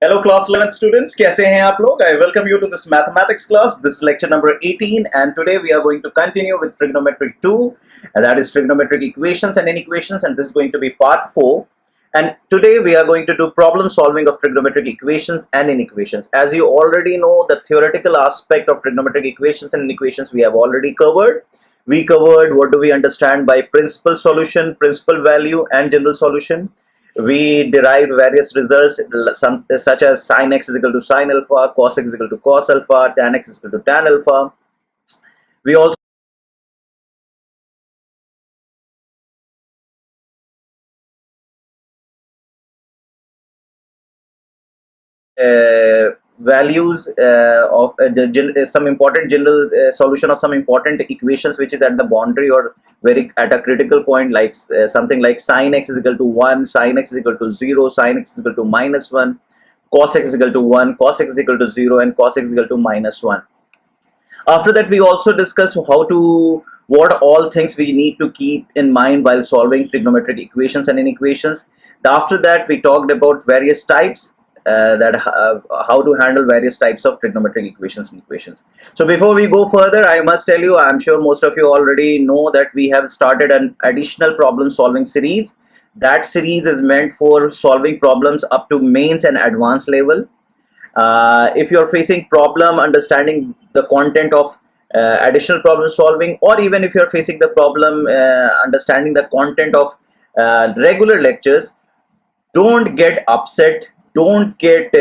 Hello class 11 students, कैसे हैं आप लोग? I welcome you to this mathematics class. This is lecture number 18 and today we are going to continue with trigonometry 2 and that is trigonometric equations and inequations, and this is going to be part 4. And today we are going to do problem solving of trigonometric equations and inequations. As you already know, the theoretical aspect of trigonometric equations and inequations we have already covered. We covered what do we understand by principal solution, principal value and general solution. We derived various results such as sin x is equal to sin alpha, cos x is equal to cos alpha, tan x is equal to tan alpha. We also values of some important general solution of some important equations which is at the boundary or very at a critical point, like something like sin x is equal to 1, sin x is equal to 0, sin x is equal to minus 1, cos x is equal to 1, cos x is equal to 0, and cos x is equal to minus 1. After that, we also discuss what all things we need to keep in mind while solving trigonometric equations and inequations. After that, we talked about various types how to handle various types of trigonometric equations and equations. So before we go further, I must tell you, I'm sure most of you already know that we have started an additional problem solving series. That series is meant for solving problems up to mains and advanced level. If you're facing problem understanding the content of additional problem solving, or even if you're facing the problem understanding the content of regular lectures, don't get upset, don't get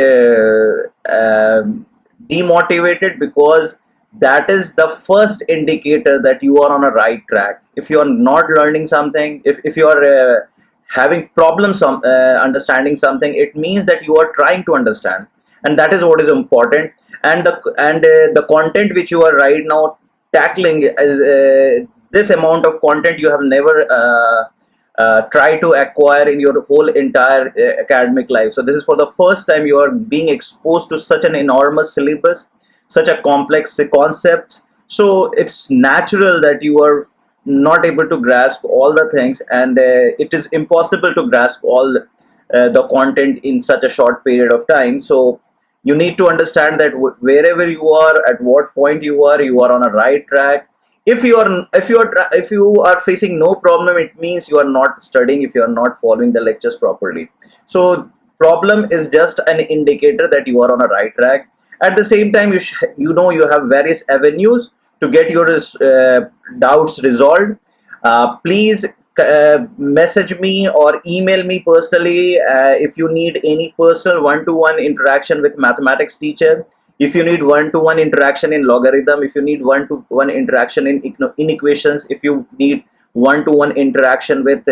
demotivated, because that is the first indicator that you are on a right track. If you are not learning something, if you are having problems understanding something, it means that you are trying to understand, and that is what is important. And the content which you are right now tackling is this amount of content you have never try to acquire in your whole entire academic life. So this is for the first time you are being exposed to such an enormous syllabus, such a complex concept. So it's natural that you are not able to grasp all the things, and it is impossible to grasp all the content in such a short period of time. So you need to understand that wherever you are, at what point you are on a right track. If you are facing no problem, it means you are not studying, if you are not following the lectures properly. So problem is just an indicator that you are on a right track. At the same time, you have various avenues to get your doubts resolved. Please message me or email me personally if you need any personal one-to-one interaction with mathematics teacher, if you need one-to-one interaction in logarithm, if you need one-to-one interaction in inequations, if you need one-to-one interaction with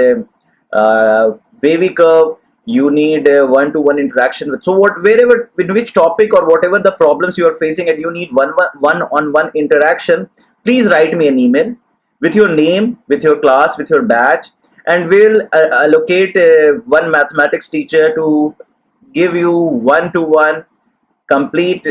wavy curve, you need one-to-one interaction with, so wherever, in which topic or whatever the problems you are facing and you need one-on-one interaction, please write me an email with your name, with your class, with your batch, and we'll allocate one mathematics teacher to give you one-to-one complete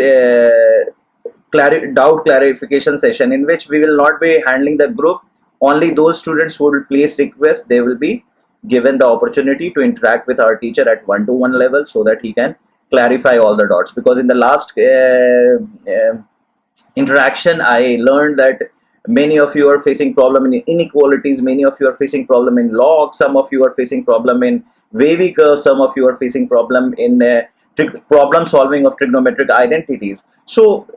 doubt clarification session, in which we will not be handling the group. Only those students who will place requests, they will be given the opportunity to interact with our teacher at one-to-one level, so that he can clarify all the dots. Because in the last interaction, I learned that many of you are facing problem in inequalities, many of you are facing problem in log, some of you are facing problem in wavy curve, some of you are facing problem in problem solving of trigonometric identities. So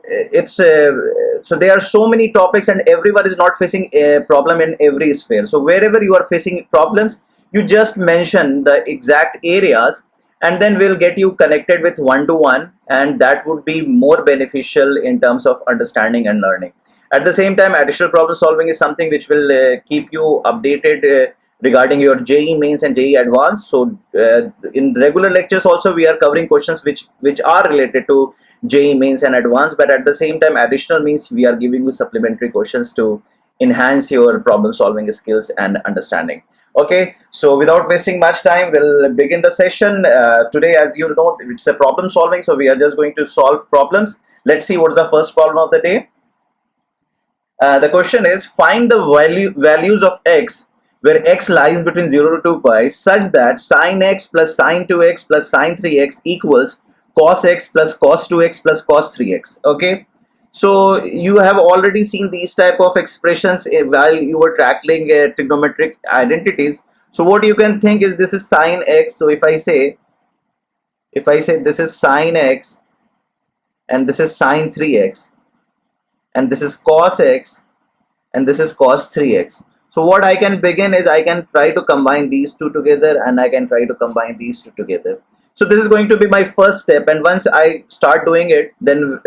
so there are so many topics, and everyone is not facing a problem in every sphere. So wherever you are facing problems, you just mention the exact areas, and then we'll get you connected with one-to-one, and that would be more beneficial in terms of understanding and learning. At the same time, additional problem solving is something which will keep you updated regarding your JEE Mains and JEE Advanced. So in regular lectures also we are covering questions which are related to JEE Mains and Advanced, but at the same time additional means we are giving you supplementary questions to enhance your problem solving skills and understanding. Okay, so without wasting much time, we'll begin the session. Today, as you know, it's a problem solving, so we are just going to solve problems. Let's see what's the first problem of the day. The question is, find the values of x where x lies between 0 to 2 pi such that sin x plus sin 2x plus sin 3x equals cos x plus cos 2x plus cos 3x. Okay, so you have already seen these type of expressions while you were tackling trigonometric identities. So what you can think is this is sine x. So if I say this is sine x and this is sine 3x and this is cos x and this is cos 3x. So what I can begin is I can try to combine these two together and I can try to combine these two together. So this is going to be my first step, and once I start doing it, then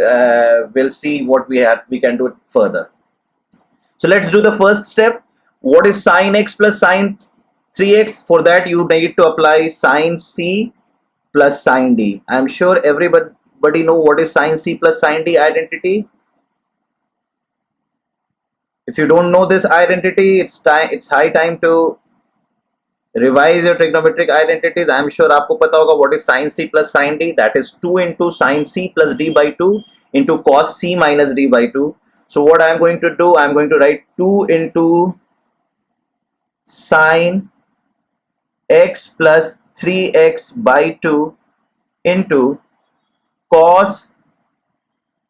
we'll see what we can do it further. So let's do the first step. What is sine x plus sine 3x? For that you need to apply sine c plus sine d. I'm sure everybody know what is sine c plus sine d identity. If you don't know this identity, it's high time to revise your trigonometric identities. I'm sure आपको पता होगा what is sin c plus sin d. That is 2 into sin c plus d by 2 into cos c minus d by 2. So what I'm going to do, I'm going to write 2 into sin x plus 3x by 2 into cos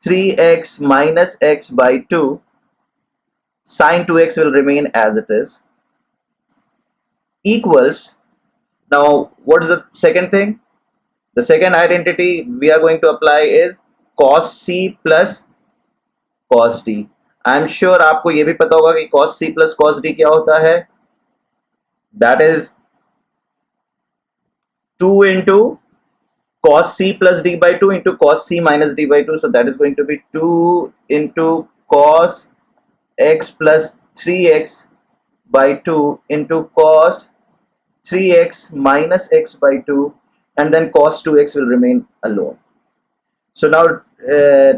3x minus x by 2. Sin 2x will remain as it is, equals, now what is the second thing? The second identity we are going to apply is cos c plus cos d. I am sure आपको ये भी पता होगा कि cos c plus cos d क्या होता है. That is 2 into cos c plus d by 2 into cos c minus d by 2. So that is going to be 2 into cos x plus 3x by 2 into cos 3x minus x by 2, and then cos 2x will remain alone. So now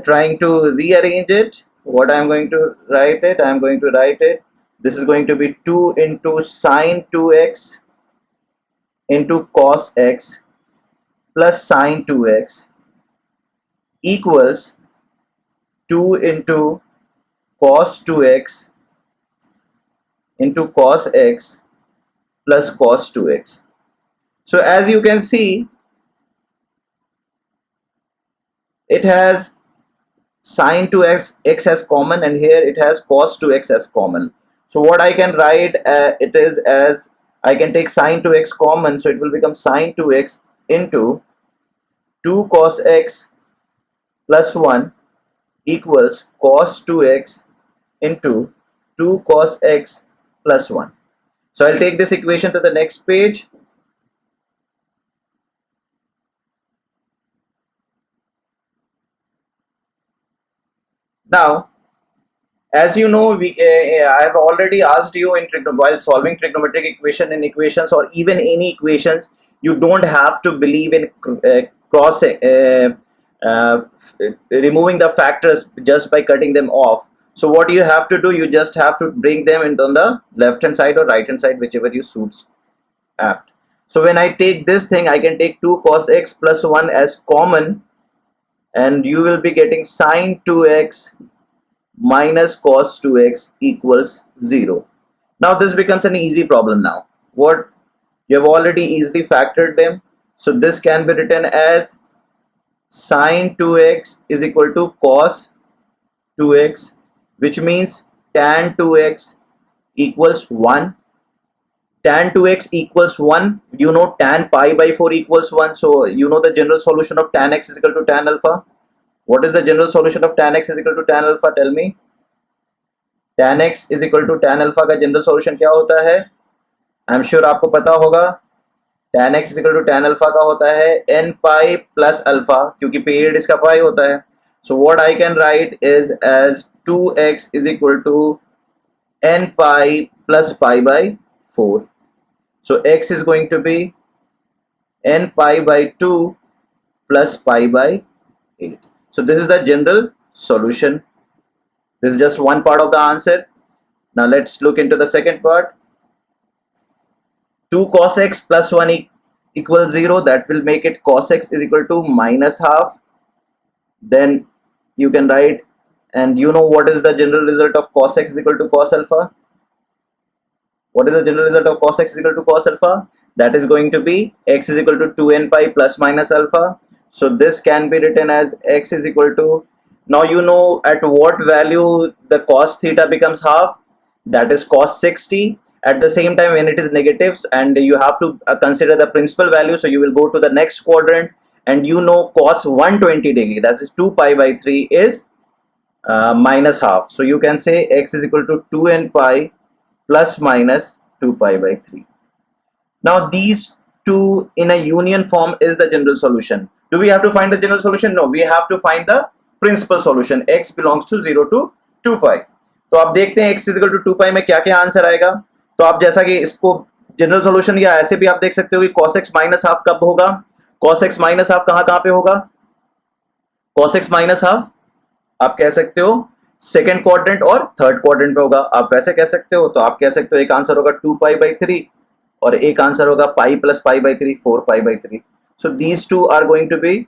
trying to rearrange it, what I am going to write it, I am going to write it, this is going to be 2 into sine 2x into cos x plus sine 2x equals 2 into cos 2x into cos x plus cos 2x. So as you can see, it has sine 2x x as common, and here it has cos 2x as common. So what I can write it is as, I can take sine 2x common, so it will become sine 2x into 2 cos x plus 1 equals cos 2x into 2 cos x plus 1. So I'll take this equation to the next page. Now, as you know, I have already asked you while solving trigonometric equation in equations or even any equations, you don't have to believe in removing the factors just by cutting them off. So what you have to do, you just have to bring them in on the left hand side or right hand side, whichever you suits apt. So when I take this thing, I can take 2 cos x plus 1 as common, and you will be getting sine 2x minus cos 2x equals 0. Now this becomes an easy problem now. What you have already easily factored them. So this can be written as sine 2x is equal to cos 2x, which means tan 2x equals 1. Tan 2x equals 1. You know tan pi by 4 equals 1. So you know the general solution of tan x is equal to tan alpha. What is the general solution of tan x is equal to tan alpha? Tell me. Tan x is equal to tan alpha का general solution क्या होता है? I'm sure आपको पता होगा. Tan x is equal to tan alpha का होता है n pi plus alpha, क्योंकि period इसका pi होता है. So what I can write is as 2x is equal to n pi plus pi by 4. So x is going to be n pi by 2 plus pi by 8. So this is the general solution. This is just one part of the answer. Now let's look into the second part. 2 cos x plus 1 equals 0. That will make it cos x is equal to minus half. Then you can write, and you know what is the general result of cos x is equal to cos alpha? What is the general result of cos x is equal to cos alpha? That is going to be x is equal to 2n pi plus minus alpha. So this can be written as x is equal to, now you know at what value the cos theta becomes half, that is cos 60. At the same time, when it is negatives and you have to consider the principal value, so you will go to the next quadrant, and you know cos 120 degree, that is 2 pi by 3 is minus half. So you can say x is equal to 2n pi plus minus 2 pi by 3. Now these two in a union form is the general solution. Do we have to find the general solution? No, we have to find the principal solution. X belongs to 0 to 2 pi. तो आप देखते हैं x is equal to 2 pi में क्या क्या answer आएगा. तो आप जैसा कि इसको जनरल सॉल्यूशन या ऐसे भी आप देख सकते हो कि cos x माइनस हाफ कब होगा. cos x माइनस हाफ कहाँ कहाँ पे होगा. cos x माइनस हाफ आप कह सकते हो सेकेंड क्वाड्रेंट और थर्ड क्वाड्रेंट पे होगा. आप वैसे कह सकते हो, तो आप कह सकते हो एक आंसर होगा 2 पाई बाई 3 और एक आंसर होगा pi plus pi by 3, 4 pi by 3. So these two are going to be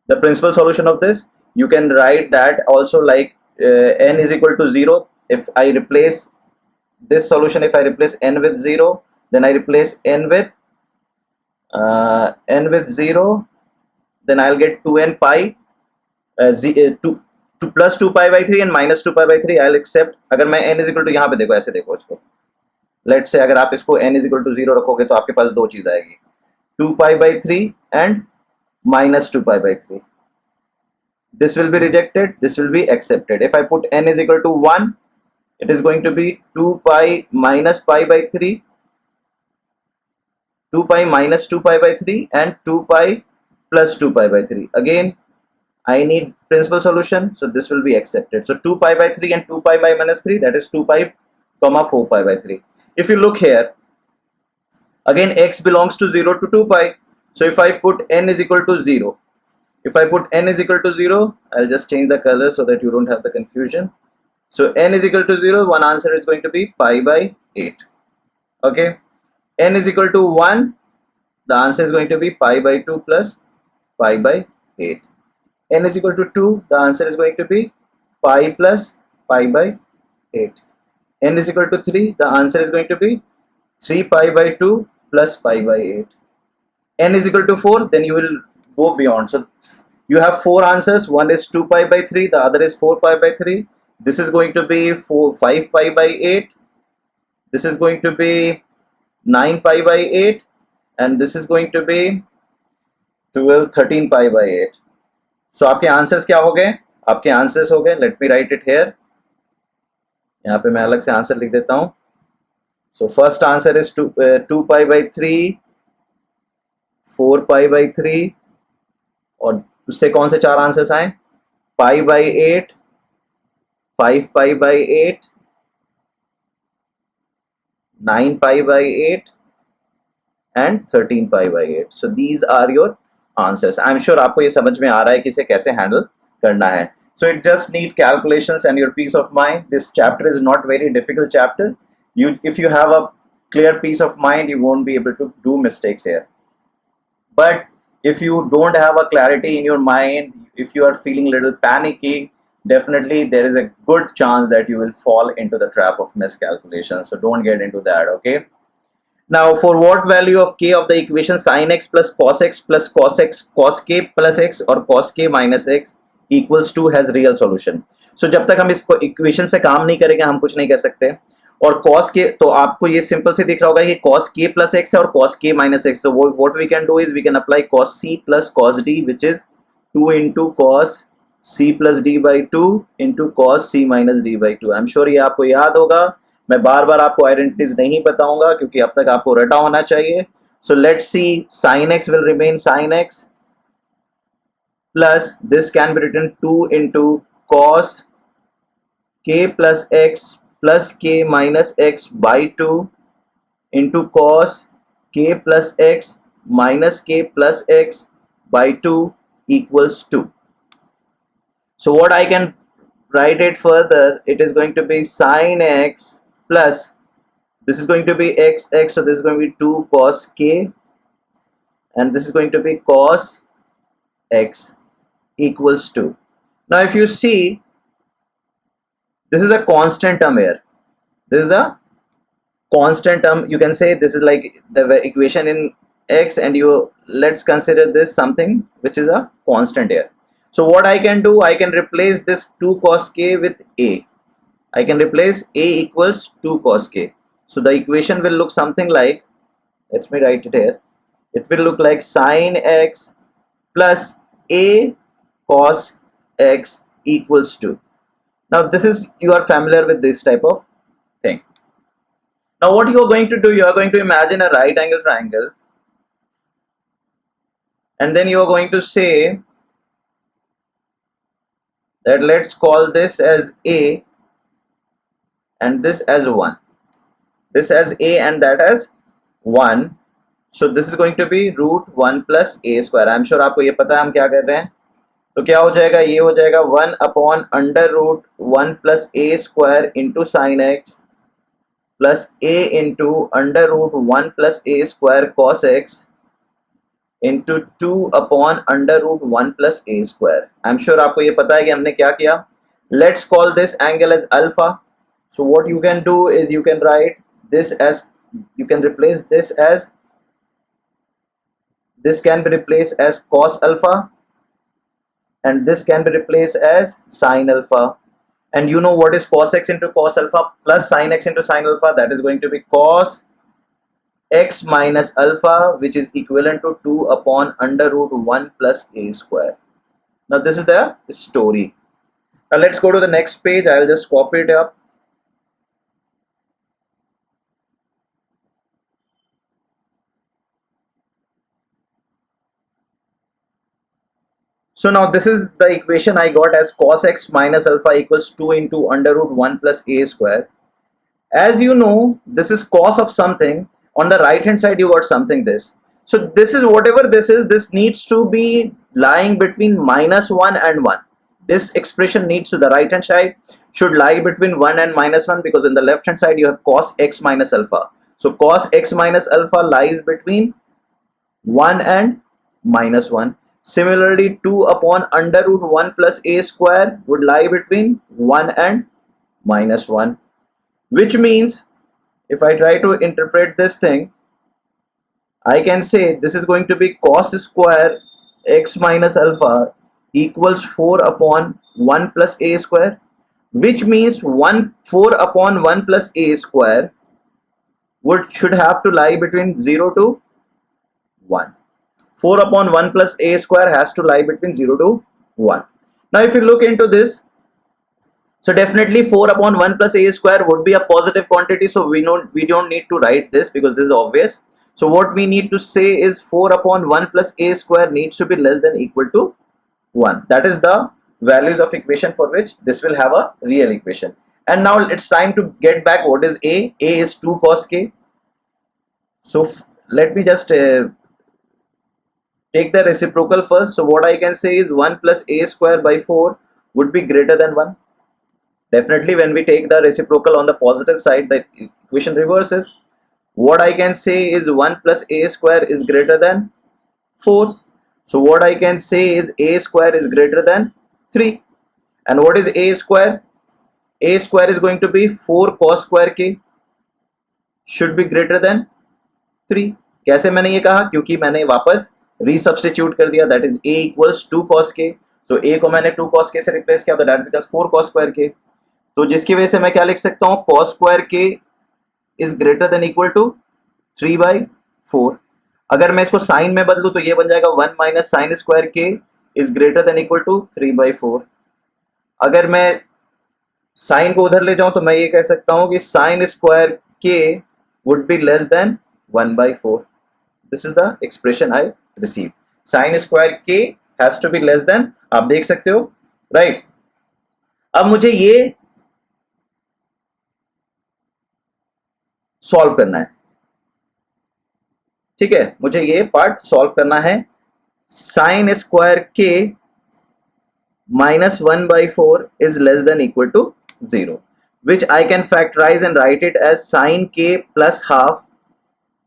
the principal solution of this. You can write that also like n is equal to 0. If I replace this solution, if I replace n with 0, then I replace n with 0, then I'll get 2n pi 2 plus 2 pi by 3 and minus 2 pi by 3. I'll accept. अगर मैं n is equal to यहाँ पे देखो, ऐसे देखो इसको, let's say अगर आप इसको n is equal to 0 रखोगे तो आपके पास दो चीज आएगी, 2 pi by 3 and minus 2 pi by 3. This will be rejected, this will be accepted. If I put n is equal to 1, it is going to be 2 pi minus pi by 3, 2 pi minus 2 pi by 3 and 2 pi plus 2 pi by 3. Again, I need principal solution, so this will be accepted. So 2 pi by 3 and 2 pi by minus 3, that is 2 pi comma 4 pi by 3. If you look here, again x belongs to 0 to 2 pi. So if I put n is equal to 0, if I put n is equal to 0, I'll just change the color so that you don't have the confusion. So n is equal to 0, one answer is going to be pi by 8. Okay. N is equal to 1, the answer is going to be pi by 2 plus pi by 8. N is equal to 2, the answer is going to be pi plus pi by 8. N is equal to 3, the answer is going to be 3 pi by 2 plus pi by 8. N is equal to 4, then you will go beyond. So you have four answers. One is 2 pi by 3, the other is 4 pi by 3. This is going to be 5 pi by 8. This is going to be 9 pi by 8. And this is going to be 13 pi by 8. So आपके answers क्या हो गए? आपके answers हो गए, let me right it here. यहाँ पे मैं अलग से आंसर लिख देता हूँ. So first answer is 2 pi by 3, 4 pi by 3, और उससे कौन से चार आंसर्स आए? Pi by 8, 5 pi by 8, 9 pi by 8 and 13 pi by 8. So these are your answers. I am sure आपको ये समझ में आ रहा है कि इसे कैसे हैंडल करना है. So it just need calculations and your peace of mind. This chapter is not very difficult chapter. If you have a clear peace of mind, you won't be able to do mistakes here. But if you don't have a clarity in your mind, if you are feeling a little panicky, definitely there is a good chance that you will fall into the trap of miscalculation. So don't get into that, okay? Now, for what value of k of the equation sin x plus cos x, cos k plus x or cos k minus x equals to has real solution. So जब तक हम इस equation पे काम नहीं करेंगे हम कुछ नहीं कह सकते. और cos k, तो आपको ये सिंपल से दिख रहा होगा कि cos k plus x है और cos k minus x. So what we can do is we can apply cos c plus cos d, which is 2 into cos c plus d by 2 into cos c minus d by 2. I'm sure ये आपको याद होगा. मैं बार बार आपको identities नहीं बताऊंगा क्योंकि अब तक आपको रटा होना चाहिए. So let's see, sin x will remain sin x plus this can be written 2 into cos k plus x plus k minus x by 2 into cos k plus x minus k plus x by 2 equals 2. So what I can write it further, it is going to be sin x plus, this is going to be x, so this is going to be 2 cos k and this is going to be cos x equals 2. Now if you see, this is a constant term here. This is the constant term. You can say this is like the equation in x, and you let's consider this something which is a constant here. So what I can do, I can replace this 2 cos k with a. I can replace a equals 2 cos k. So the equation will look something like, let me write it here. It will look like sine x plus a cos x equals 2. Now this is, you are familiar with this type of thing. Now what you are going to do, you are going to imagine a right angle triangle, and then you are going to say that let's call this as a and this as 1, this as a and that as 1. So this is going to be root 1 plus a square. I am sure आपको ये पता है हम क्या कर रहे हैं. तो क्या हो जाएगा, ये हो जाएगा 1 upon under root 1 plus a square into sine x plus a into under root 1 plus a square cos x into 2 upon under root 1 plus a square. I am sure आपको ये पता है कि हमने क्या किया. Let's call this angle as alpha. So what you can do is you can write this as, you can replace this as, this can be replaced as cos alpha and this can be replaced as sin alpha. And you know what is cos x into cos alpha plus sin x into sin alpha? That is going to be cos x minus alpha, which is equivalent to 2 upon under root 1 plus a square. Now this is the story. Now let's go to the next page. I'll just copy it up. So now this is the equation I got as cos x minus alpha equals 2 into under root 1 plus a square. As you know, this is cos of something. On the right hand side you got something this. So this is whatever this is, this needs to be lying between minus 1 and 1. This expression needs to the right hand side should lie between 1 and minus 1, because on the left hand side you have cos x minus alpha. So cos x minus alpha lies between 1 and minus 1. Similarly, 2 upon under root 1 plus a square would lie between 1 and minus 1. Which means, if I try to interpret this thing, I can say this is going to be cos square x minus alpha equals 4 upon 1 plus a square. Which means 4 upon 1 plus a square should have to lie between 0 to 1. 4 upon 1 plus a square has to lie between 0 to 1. Now if you look into this, so definitely 4 upon 1 plus a square would be a positive quantity, so we don't need to write this because this is obvious. So what we need to say is 4 upon 1 plus a square needs to be less than equal to 1. That is the values of equation for which this will have a real equation. And now it's time to get back what is a. A is 2 cos k. So let me just take the reciprocal first. So what I can say is 1 plus a square by 4 would be greater than 1. Definitely when we take the reciprocal on the positive side, the equation reverses. What I can say is 1 plus a square is greater than 4. So what I can say is a square is greater than 3. And what is a square? A square is going to be 4 cos square k should be greater than 3. कैसे मैंने ये कहा? क्योंकि मैंने वापस resubstitute कर दिया, that is a equals 2 cos k. So a को मैंने 2 cos k से रिप्लेस किया तो that becomes 4 cos square k. तो जिसकी वजह से मैं क्या लिख सकता हूँ, cos square k is greater than equal to 3/4. अगर मैं इसको साइन में बदलूं तो ये बन जाएगा 1 minus sine square k is greater than equal to 3/4. अगर मैं साइन को उधर ले जाऊं तो मैं ये कह सकता हूं कि sign square k would be less than 1/4. This is the expression I received. Sin square k has to be less than, आप देख सकते हो, right? अब मुझे ये सॉल्व करना है, ठीक है, मुझे ये पार्ट सॉल्व करना है. Sign square k minus 1/4 is less than equal to 0, which I can factorize and write it as sin k plus half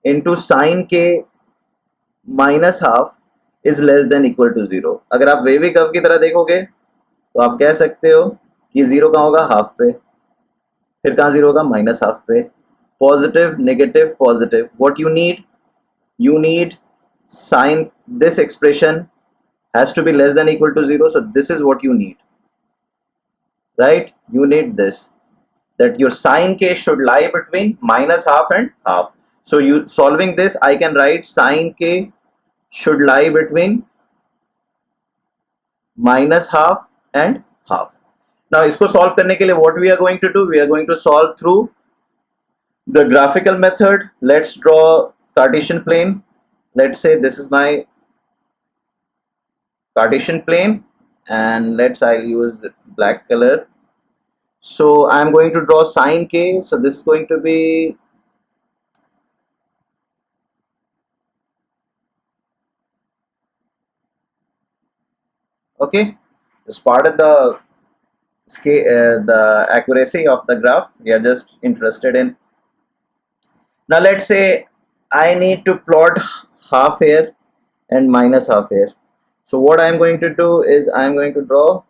into sin k minus half is less than equal to 0. अगर आप wavy curve की तरह देखोगे तो आप कह सकते हो कि 0 कहाँ होगा, हाफ पे, फिर कहाँ 0 होगा, माइनस हाफ पे. Positive negative positive. What you need sine, this expression has to be less than equal to 0. So this is what you need, right? You need this, that your sine k should lie between minus half and half. So you solving this, I can write sine k should lie between minus half and half. Now इसको solve करने के लिए what we are going to do, we are going to solve through the graphical method. Let's draw Cartesian plane. Let's say this is my Cartesian plane, and I'll use black color. So I'm going to draw sine k. So this is going to be okay. As part of the scale, the accuracy of the graph, we are just interested in. Now let's say I need to plot half here and minus half here. So what I am going to do is I am going to draw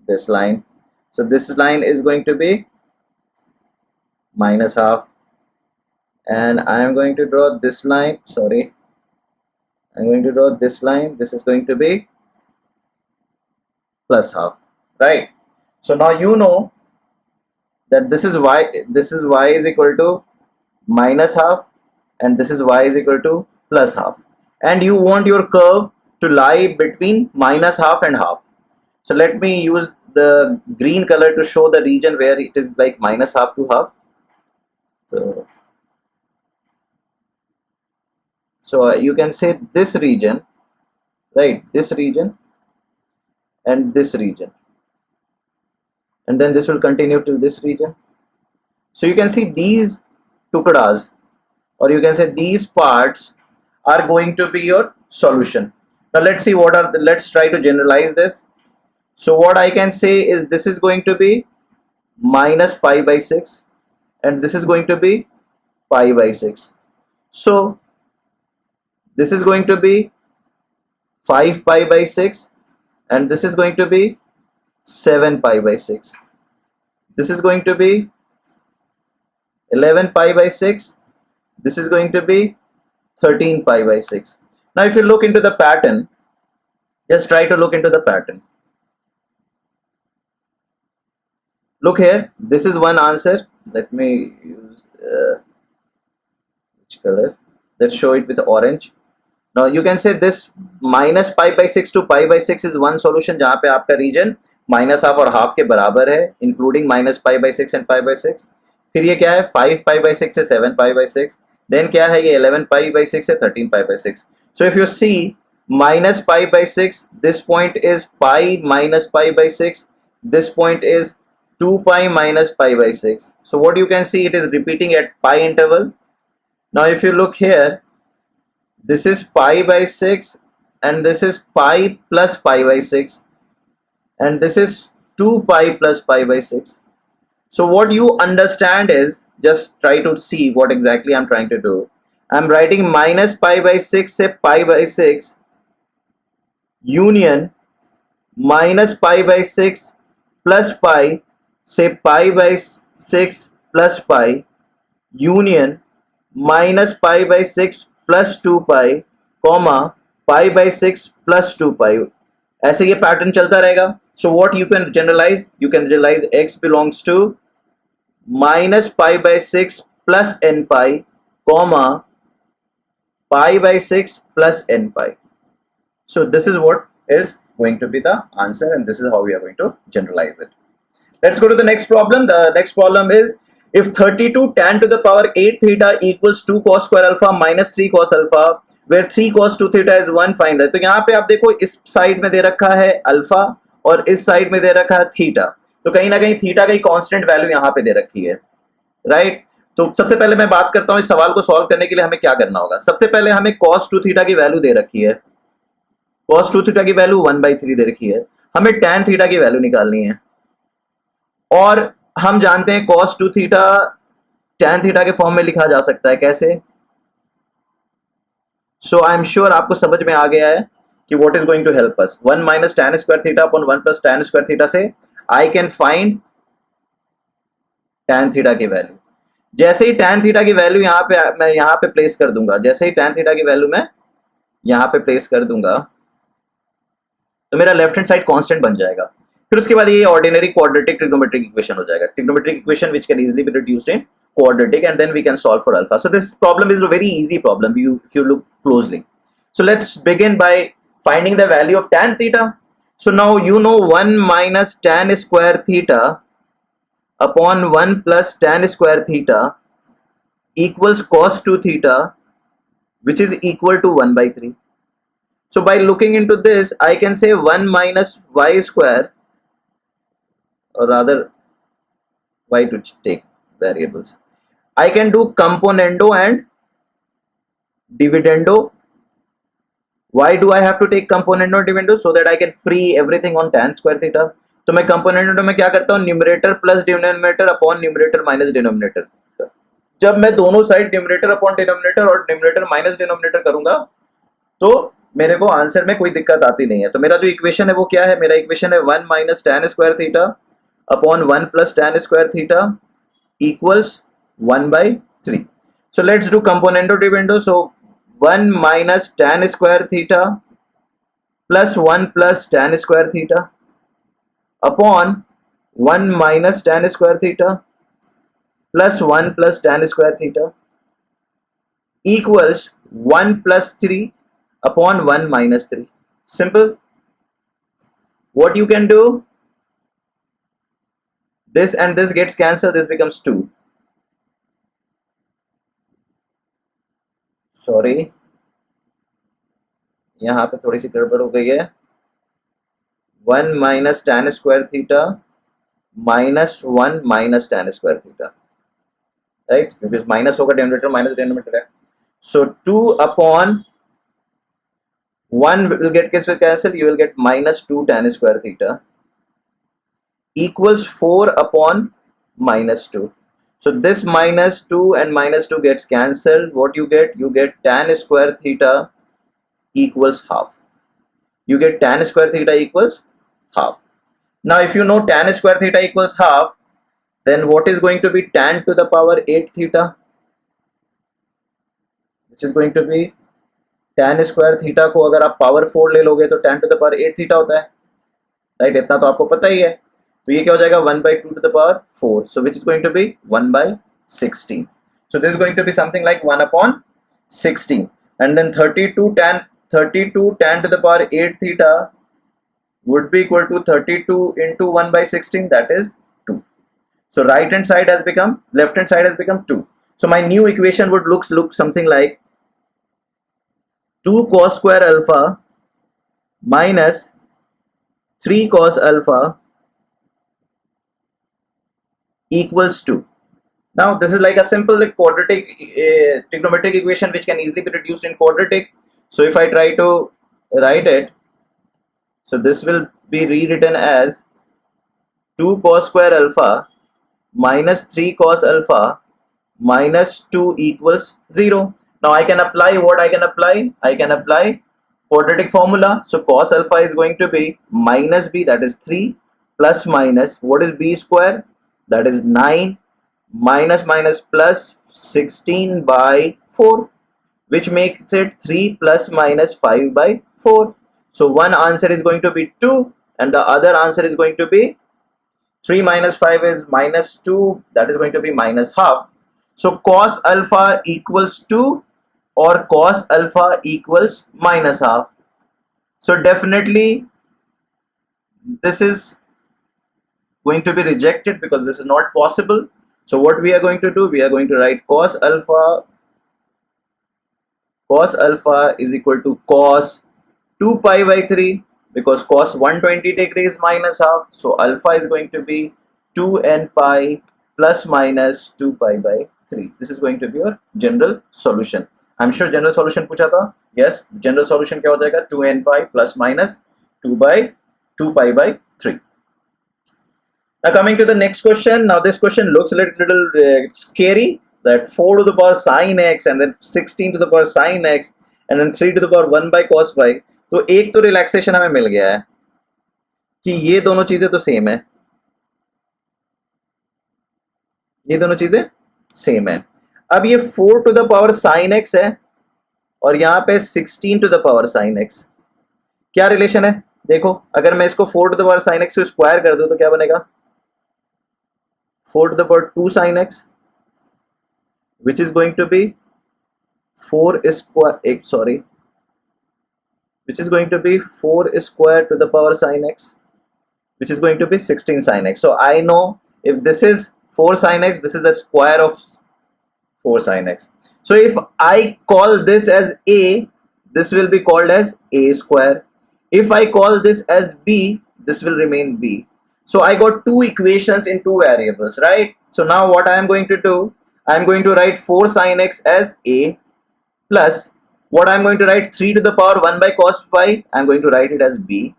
this line. So this line is going to be minus half, and I am going to draw this line. Sorry, I'm going to draw this line. This is going to be plus half, right? So now you know that this is y is equal to minus half, and this is y is equal to plus half, and you want your curve to lie between minus half and half. So let me use the green color to show the region where it is like minus half to half. So you can say this region, right? This region and this region, and then this will continue to this region. So you can see these tukdas, or you can say these parts, are going to be your solution. Now let's see what are let's try to generalize this. So what I can say is this is going to be minus pi by 6, and this is going to be pi by 6. So this is going to be 5 pi by 6, and this is going to be 7 pi by 6. This is going to be 11 pi by 6. This is going to be 13 pi by 6. Now if you look into the pattern, just try to look into the pattern. Look here, this is one answer. Let me use which color? Let's show it with orange. Now you can say this minus pi by 6 to pi by 6 is one solution जहाँ पे आपका region minus half और half के बराबर है, including minus pi by 6 and pi by 6. फिर ये क्या है, 5 pi by 6 है 7 pi by 6. Then क्या है, ये 11 pi by 6 है 13 pi by 6. So if you see minus pi by 6, this point is pi minus pi by 6. This point is 2 pi minus pi by 6. So what you can see, it is repeating at pi interval. Now if you look here, this is pi by 6, and this is pi plus pi by 6, and this is 2 pi plus pi by 6. So what you understand is, just try to see what exactly I'm trying to do. I'm writing minus pi by 6 से pi by 6 union minus pi by 6 plus pi से pi by 6 plus pi union minus pi by 6 plus 2 pi comma pi by 6 plus 2 pi. ऐसे ये pattern चलता रहेगा. So what you can generalize? You can generalize x belongs to minus pi by 6 plus n pi comma pi by 6 plus n pi. So this is what is going to be the answer, and this is how we are going to generalize it. Let's go to the next problem. The next problem is, if 32 tan to the power 8 theta equals 2 cos square alpha minus 3 cos alpha, where 3 cos 2 theta is 1, find that. तो यहाँ पे आप देखो, इस side में दे रखा है alpha और इस साइड में दे रखा है थीटा. तो कहीं ना कहीं थीटा की कांस्टेंट वैल्यू यहाँ पे दे रखी है, राइट? तो सबसे पहले मैं बात करता हूँ इस सवाल को सॉल्व करने के लिए हमें क्या करना होगा. सबसे पहले हमें cos 2 थीटा की वैल्यू दे रखी है. cos 2 थीटा की वैल्यू 1/3 दे रखी है. हमें tan थीटा की वैल्यू निकालनी है, और हम जानते हैं cos 2 थीटा tan थीटा के फॉर्म में लिखा जा सकता है. कैसे? सो आई एम श्योर आपको समझ में आ गया है कि what is going to help us. 1 minus tan square theta upon 1 plus tan square theta से I can find tan theta की वैल्यू. जैसे ही tan थीटा की वैल्यू मैं यहाँ पे प्लेस कर दूंगा, जैसे ही tan थीटा की वैल्यू मैं यहाँ पे प्लेस कर दूंगा तो मेरा लेफ्ट हैंड साइड कांस्टेंट बन जाएगा। फिर उसके बाद ये ऑर्डिनरी क्वाड्रेटिक ट्रिग्नोमेट्रिक इक्वेशन हो जाएगा, trigonometric equation which can easily be reduced in quadratic, and then we can solve for alpha. So this problem is a very easy problem if you look closely. So let's begin by finding the value of tan theta. So now you know 1 minus tan square theta upon 1 plus tan square theta equals cos 2 theta, which is equal to 1 by 3. So by looking into this, I can say 1 minus y square, or rather y to take variables. I can do componendo and dividendo. Why do I have to take componendo and dividendo? So that I can free everything on tan square theta. तो मैं componendo में क्या करता हूँ, numerator plus denominator upon numerator minus denominator. जब मैं दोनों side numerator upon denominator और न्यूमरेटर माइनस डिनोमिनेटर करूंगा तो मेरे को आंसर में कोई दिक्कत आती नहीं है। तो मेरा जो इक्वेशन है वो क्या है, मेरा इक्वेशन है 1 minus tan square theta upon 1 plus tan square theta equals 1 by 3. So let's do componendo dividendo. So 1 minus tan square theta plus 1 plus tan square theta upon 1 minus tan square theta plus 1 plus tan square theta equals 1 plus 3 upon 1 minus 3. Simple. What you can do, this and this gets cancelled, this becomes 2. Sorry, यहाँ पे थोड़ी सी गड़बड़ हो गई है। 1 minus tan square theta minus 1 minus tan square theta, right, क्योंकि minus होगा denominator minus denominator है। सो 2 upon 1 will get cancelled, you will get minus 2 tan square theta equals 4 upon minus 2. So this minus 2 and minus 2 gets cancelled. What you get? You get tan square theta equals half. You get tan square theta equals half. Now if you know tan square theta equals half, then what is going to be tan to the power 8 theta? This is going to be tan square theta को अगर आप power 4 ले लोगे तो tan to the power 8 theta होता है, right, इतना तो आपको पता ही है। तो ये क्या हो जाएगा 1 by 2 to the power 4, so which is going to be 1 by 16. So this is going to be something like 1 upon 16, and then 32 tan to the power 8 theta would be equal to 32 into 1 by 16, that is 2. So left hand side has become 2. So my new equation would look something like 2 cos square alpha minus 3 cos alpha equals 2. Now this is like a simple quadratic trigonometric equation which can easily be reduced in quadratic. So if I try to write it, so this will be rewritten as 2 cos square alpha minus 3 cos alpha minus 2 equals 0. Now I can apply what I can apply. I can apply quadratic formula. So cos alpha is going to be minus b, that is 3, plus minus what is b square, that is 9, minus minus plus 16 by 4, which makes it 3 plus minus 5 by 4. So one answer is going to be 2 and the other answer is going to be 3 minus 5 is minus 2, that is going to be minus half. So cos alpha equals 2 or cos alpha equals minus half. So definitely this is going to be rejected because this is not possible. So what we are going to do, we are going to write cos alpha is equal to cos 2 pi by 3, because cos 120 degrees minus half, so alpha is going to be 2n pi plus minus 2 pi by 3. This is going to be your general solution. I'm sure general solution पूछा था, yes, general solution क्या हो जाएगा, 2n pi plus minus 2 pi by 3. Now coming to the next question. Now this question looks a little scary, that 4 to the power sin x and then 16 to the power sin x and then 3 to the power 1 by cos y. तो एक तो relaxation हमें मिल गया है कि ये दोनों चीजें तो सेम है, ये दोनों चीजें सेम है। अब ये 4 to the power sin x है और यहाँ पे 16 to the power sine x, क्या रिलेशन है देखो, अगर मैं इसको 4 to the power sine x को स्क्वायर कर दूं तो क्या बनेगा, 4 to the power 2 sine x which is going to be 4 square, sorry, which is going to be 4 square to the power sin x, which is going to be 16 sin x. So I know if this is 4 sin x, this is the square of 4 sin x. So if I call this as a, this will be called as a square. If I call this as b, this will remain b. So I got two equations in two variables, right? So now what I am going to do, I am going to write 4 sin x as a plus what I am going to write 3 to the power 1 by cos phi, I am going to write it as b.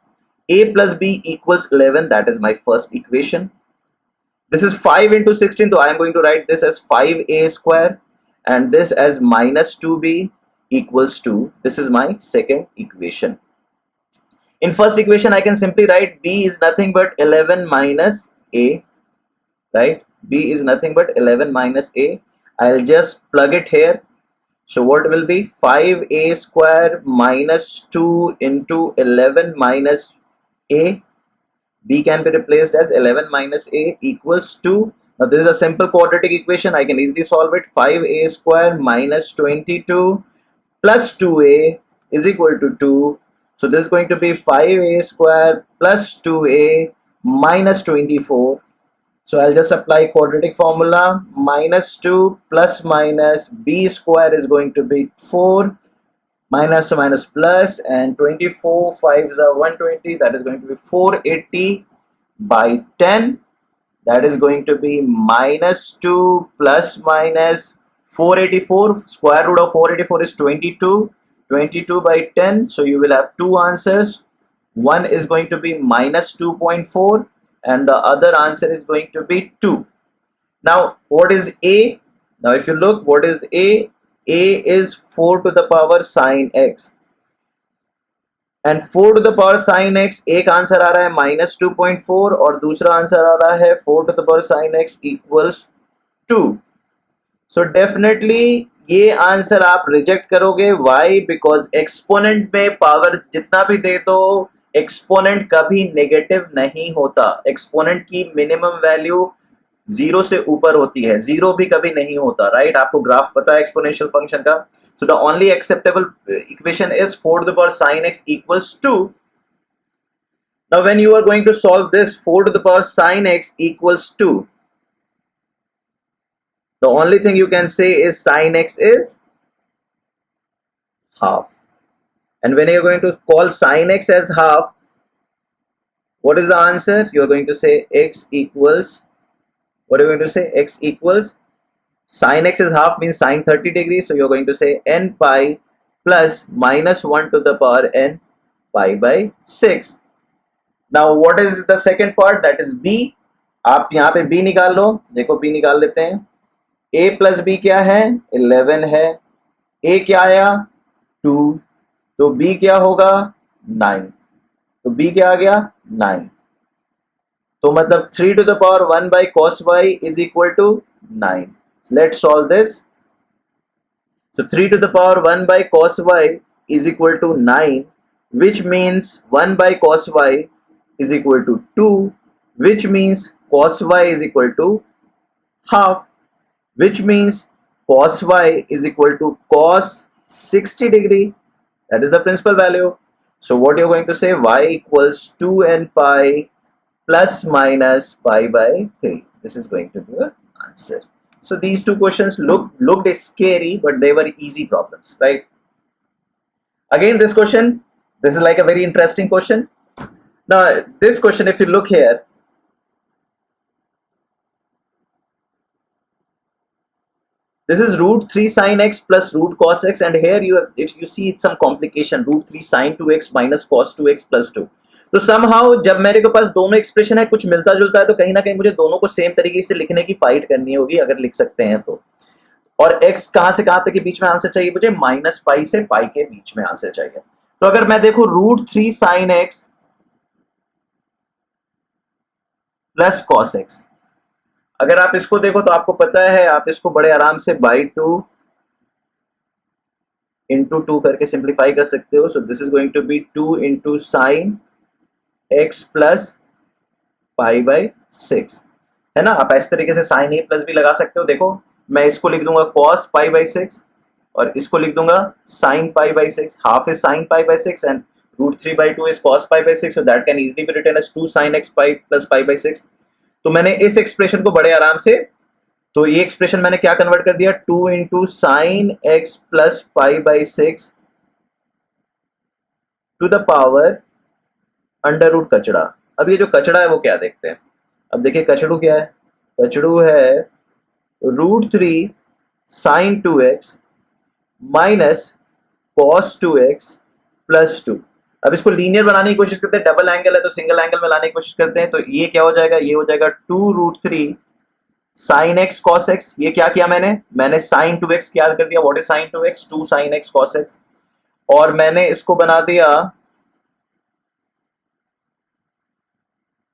A plus b equals 11, that is my first equation. This is 5 into 16, so I am going to write this as 5a square and this as minus 2b equals 2. This is my second equation. In first equation, I can simply write b is nothing but 11 minus a, right? B is nothing but 11 minus a. I'll just plug it here. So what will be 5a square minus 2 into 11 minus a, b can be replaced as 11 minus a equals 2. Now this is a simple quadratic equation, I can easily solve it. 5a square minus 22 plus 2a is equal to 2. So this is going to be 5a square plus 2a minus 24. So I'll just apply quadratic formula, minus 2 plus minus b square is going to be 4, minus to minus plus, and 24 5s are 120, that is going to be 480 by 10, that is going to be minus 2 plus minus 484, square root of 484 is 22, 22 by 10, so you will have two answers. One is going to be minus 2.4 and the other answer is going to be 2. Now what is a? Now if you look, what is a? A is 4 to the power sin x and 4 to the power sin x, एक answer आ रहा है minus 2.4 और दूसरा answer आ रहा है 4 to the power sin x equals 2. So definitely ये answer आप reject करोगे. Why? Because एक्सपोनेंट में पावर जितना भी दे दो, एक्सपोनेंट कभी नेगेटिव नहीं होता. एक्सपोनेंट की मिनिमम वैल्यू 0 से ऊपर होती है, 0 भी कभी नहीं होता, राइट? आपको ग्राफ पता है एक्सपोनेंशियल फंक्शन का. So the only acceptable equation is 4 to the power sin x equals 2. Now when you are going to solve this, 4 to the power sin x equals 2, the only thing you can say is sin x is half. And when you're going to call sin x as half, what is the answer? You're going to say x equals, what are you going to say? X equals, sin x is half means sin 30 degrees. So you're going to say n pi plus minus 1 to the power n pi by 6. Now what is the second part? That is b. आप यहाँ पे b निकाल लो. देखो b निकाल लेते हैं. a plus b क्या है? 11 है. a क्या आया? 2. तो b क्या होगा? 9. तो b क्या आ गया? 9. तो मतलब 3 to the power 1 by cos y is equal to 9. Let's solve this. So 3 to the power 1 by cos y is equal to 9, which means 1 by cos y is equal to 2, which means cos y is equal to half, which means cos y is equal to cos 60 degree. That is the principal value. So what you're going to say, y equals 2n pi plus minus pi by 3. This is going to be the answer. So these two questions looked scary, but they were easy problems, right? Again, this question, this is like a very interesting question. Now this question, if you look here, this is root 3 sin x plus root cos x, and here if you see it's some complication, root 3 sin 2x minus cos 2x plus 2. तो somehow जब मेरे के पास दोनों expression है, कुछ मिलता जुलता है, तो कहीं ना कहीं मुझे दोनों को सेम तरीके से लिखने की फाइट करनी होगी, अगर लिख सकते हैं तो. और x कहां से कहां तक के बीच में आंसर चाहिए मुझे? माइनस पाई से पाई के बीच में आंसर चाहिए. तो अगर मैं देखूं root 3 sin x plus cos x, अगर आप इसको देखो तो आपको पता है, आप इसको बड़े आराम से बाई 2 इंटू टू करके सिंप्लीफाई कर सकते हो. So this is going to be 2 into sine x plus pi by 6, है ना. आप इस तरीके से साइन ए प्लस भी लगा सकते हो. देखो मैं इसको लिख दूंगा कॉस पाई बाई 6 और इसको लिख दूंगा sine pi by 6. Half is sine pi by 6 and √3/2 is cos pi by 6, so that can easily be written as 2 sin x pi plus pi by 6. तो मैंने इस एक्सप्रेशन को बड़े आराम से, तो ये एक्सप्रेशन मैंने क्या कन्वर्ट कर दिया, 2 into sine x plus pi by 6 to the power under root कचड़ा. अब ये जो कचड़ा है वो क्या देखते हैं. अब देखिए कचड़ू क्या है, कचड़ू है √3 sign 2x minus cos 2x plus 2. अब इसको लीनियर बनाने की कोशिश करते हैं, डबल एंगल है तो सिंगल एंगल में लाने की कोशिश करते हैं. तो ये क्या हो जाएगा, ये हो जाएगा 2√3 साइन एक्स कॉस एक्स. ये क्या किया मैंने साइन 2x क्या कर दिया, what is sine 2x, 2 sine x cos x. और मैंने इसको बना दिया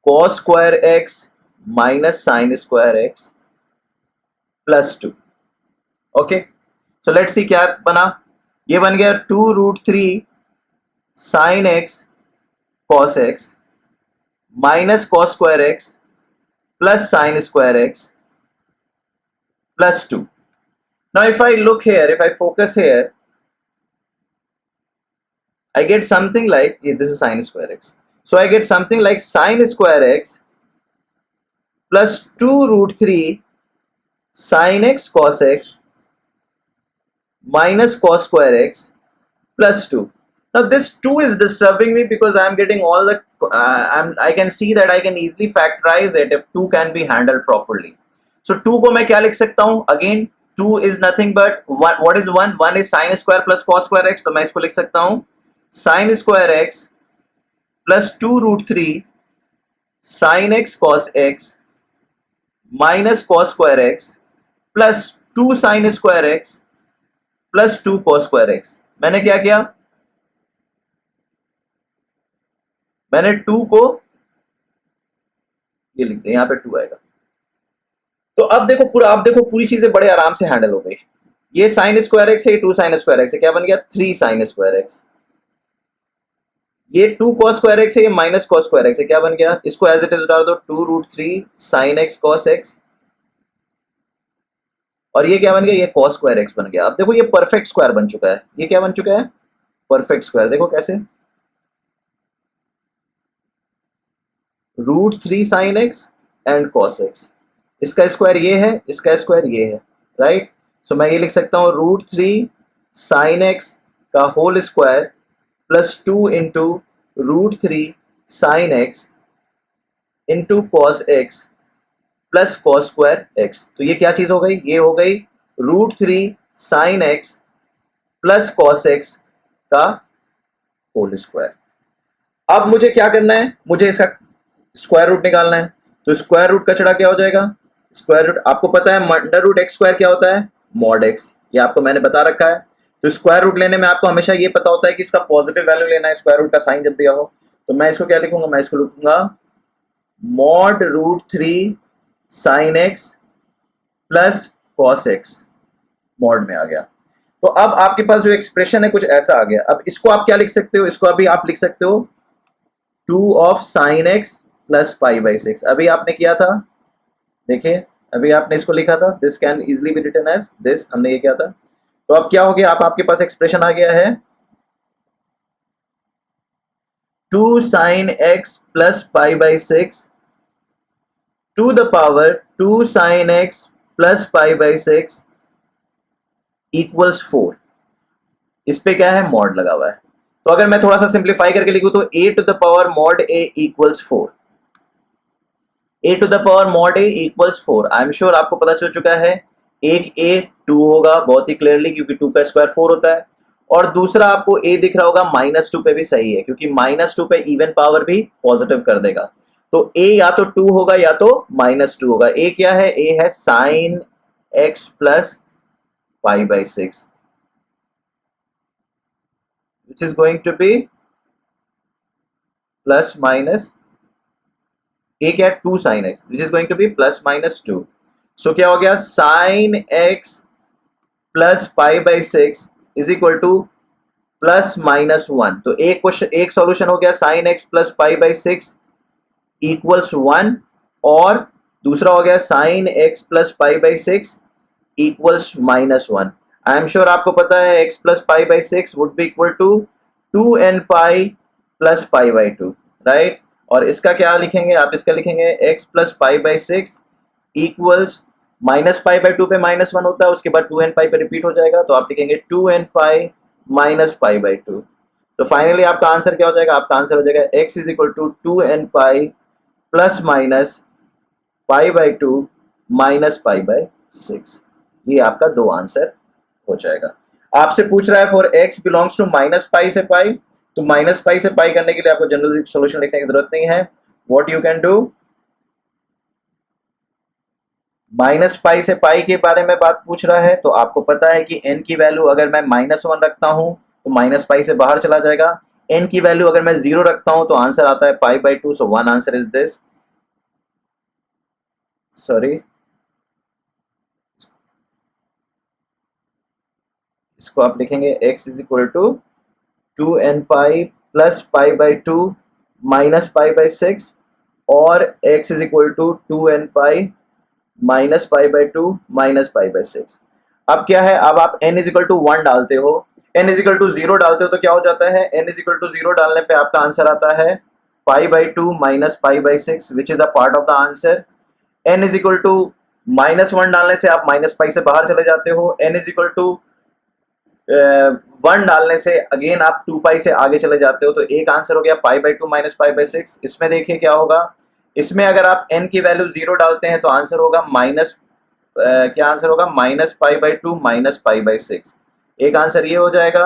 cos square x minus sine square x plus 2. Okay, so let's see क्या बना. ये बन गया 2√3 sine x cos x minus cos square x plus sine square x plus 2. Now if I look here, if I focus here, I get something like, this is sin square x. So I get something like sin square x plus 2√3 sin x cos x minus cos square x plus 2. Now this 2 is disturbing me because I am getting all the, I can see that I can easily factorize it if 2 can be handled properly. So 2 को मैं क्या लिख सकता हूँ, again 2 is nothing but what is 1, 1 is sin square plus cos square x. तो मैं इसको लिख सकता हूँ sin square x plus 2√3 sin x cos x minus cos square x plus 2 sin square x plus 2 cos square x. मैंने क्या किया, मैंने 2 को ये लिख दिया, यहां पे 2 आएगा. तो अब देखो पूरा, आप देखो पूरी चीजें बड़े आराम से हैंडल हो गई. ये साइन स्क्वायर एक्स है, ये 2 साइन स्क्वायर एक्स है, क्या बन गया 3 साइन स्क्वायर एक्स. ये 2 कॉस स्क्वायर एक्स है, ये माइनस कॉस स्क्वायर एक्स है, क्या बन गया, इसको एज इट इज डाल दो 2√3 साइन एक्स कॉस एक्स. और ये क्या बन गया, ये कॉस स्क्वायर एक्स बन गया. अब देखो ये परफेक्ट स्क्वायर बन चुका है. ये क्या बन चुका है, परफेक्ट स्क्वायर. देखो कैसे, √3 sine x and cos x. इसका स्क्वायर ये है, इसका स्क्वायर ये है, राइट. सो मैं ये लिख सकता हूँ √3 साइन एक्स का whole square plus 2 into √3 sine x into cos x plus cos square x. तो ये क्या चीज हो गई, ये हो गई √3 sine x plus cos x का होल स्क्वायर. अब मुझे क्या करना है, मुझे इसका स्क्वायर रूट निकालना है. तो स्क्वायर रूट कचड़ा क्या हो जाएगा, स्क्वायर रूट आपको पता है अंडर रूट एक्स स्क्वायर क्या होता है, मॉड एक्स. ये आपको मैंने बता रखा है. तो स्क्वायर रूट लेने में आपको हमेशा ये पता होता है कि इसका पॉजिटिव वैल्यू लेना है, स्क्वायर रूट का साइन जब दिया हो. तो मैं इसको क्या लिखूंगा, मैं इसको लिखूंगा mod √3 sine x plus cos x, mod में आ गया. तो अब आपके पास जो एक्सप्रेशन है कुछ ऐसा आ गया. अब इसको आप क्या लिख सकते हो, इसको अभी आप लिख सकते हो 2 of sine x plus pi by 6. अभी आपने किया था, देखिए अभी आपने इसको लिखा था, this can easily be written as this, हमने ये किया था. तो अब क्या हो गया, आपके पास एक्सप्रेशन आ गया है 2 sine x plus pi by 6 to the power 2 sine x plus pi by 6 equals 4. इस पे क्या है, मॉड लगा हुआ है. तो अगर मैं थोड़ा सा सिंप्लीफाई करके लिखूं तो a to the power mod a equals 4. a to the power mod a equals 4. I am sure आपको पता चल चुका है. एक a 2 होगा बहुत ही क्लियरली, क्योंकि 2 का स्क्वायर 4 होता है. और दूसरा आपको a दिख रहा होगा -2 पे भी सही है, क्योंकि -2 पे इवन पावर भी पॉजिटिव कर देगा. तो a या तो 2 होगा या तो -2 होगा. a क्या है, a है sine x plus pi by 6 which is going to be plus minus, a क्या है 2 sin x which is going to be plus minus 2. So क्या हो गया, sin x plus pi by 6 is equal to plus minus one. तो एक question, एक solution हो गया sine x plus pi by six equals one, और दूसरा हो गया sine x plus pi by six equals minus one. I am sure आपको पता है x plus pi by six would be equal to 2n pi plus pi by two, right. और इसका क्या लिखेंगे आप, इसका लिखेंगे x plus pi by six equals minus pi by to पे माइनस वन होता है, उसके बाद 2n पाई पे रिपीट हो जाएगा, तो आप लिखेंगे 2n pi minus pi by two. तो फाइनली आपका आंसर क्या हो जाएगा, आपका आंसर हो जाएगा x is equal to 2n pi plus minus pi by two minus pi by six. ये आपका दो आंसर हो जाएगा। आपसे पूछ रहा है for x belongs to minus pi से पाई, तो माइनस पाई से पाई करने के लिए आपको जनरल सॉल्यूशन लिखने की जरूरत नहीं है। What you can do, minus pi से पाई के बारे में बात पूछ रहा है, तो आपको पता है कि n की वैल्यू अगर मैं माइनस वन रखता हूं तो माइनस पाई से बाहर चला जाएगा। n की वैल्यू अगर मैं जीरो रखता हूं तो आंसर आता है pi by two. So one answer is this, sorry, इसको आप लिखेंगे x is equal to 2n pi plus pi by two minus pi by six, और x is equal to 2n pi minus pi by two minus pi by six. अब क्या है, अब आप n is equal to one डालते हो, n is equal to zero डालते हो, तो क्या हो जाता है, n is equal to zero डालने पे आपका आंसर आता है pi by two minus pi by six, which is a part of the answer. n is equal to minus one डालने से आप माइनस पाई से बाहर चले जाते हो, n is equal to one डालने से अगेन आप टू पाई से आगे चले जाते हो, तो एक आंसर हो गया पाई by two minus pi by six. इसमें देखिए क्या होगा, इसमें अगर आप n की वैल्यू जीरो डालते हैं तो आंसर होगा माइनस, क्या आंसर होगा, minus pi by two minus pi by six. एक आंसर ये हो जाएगा।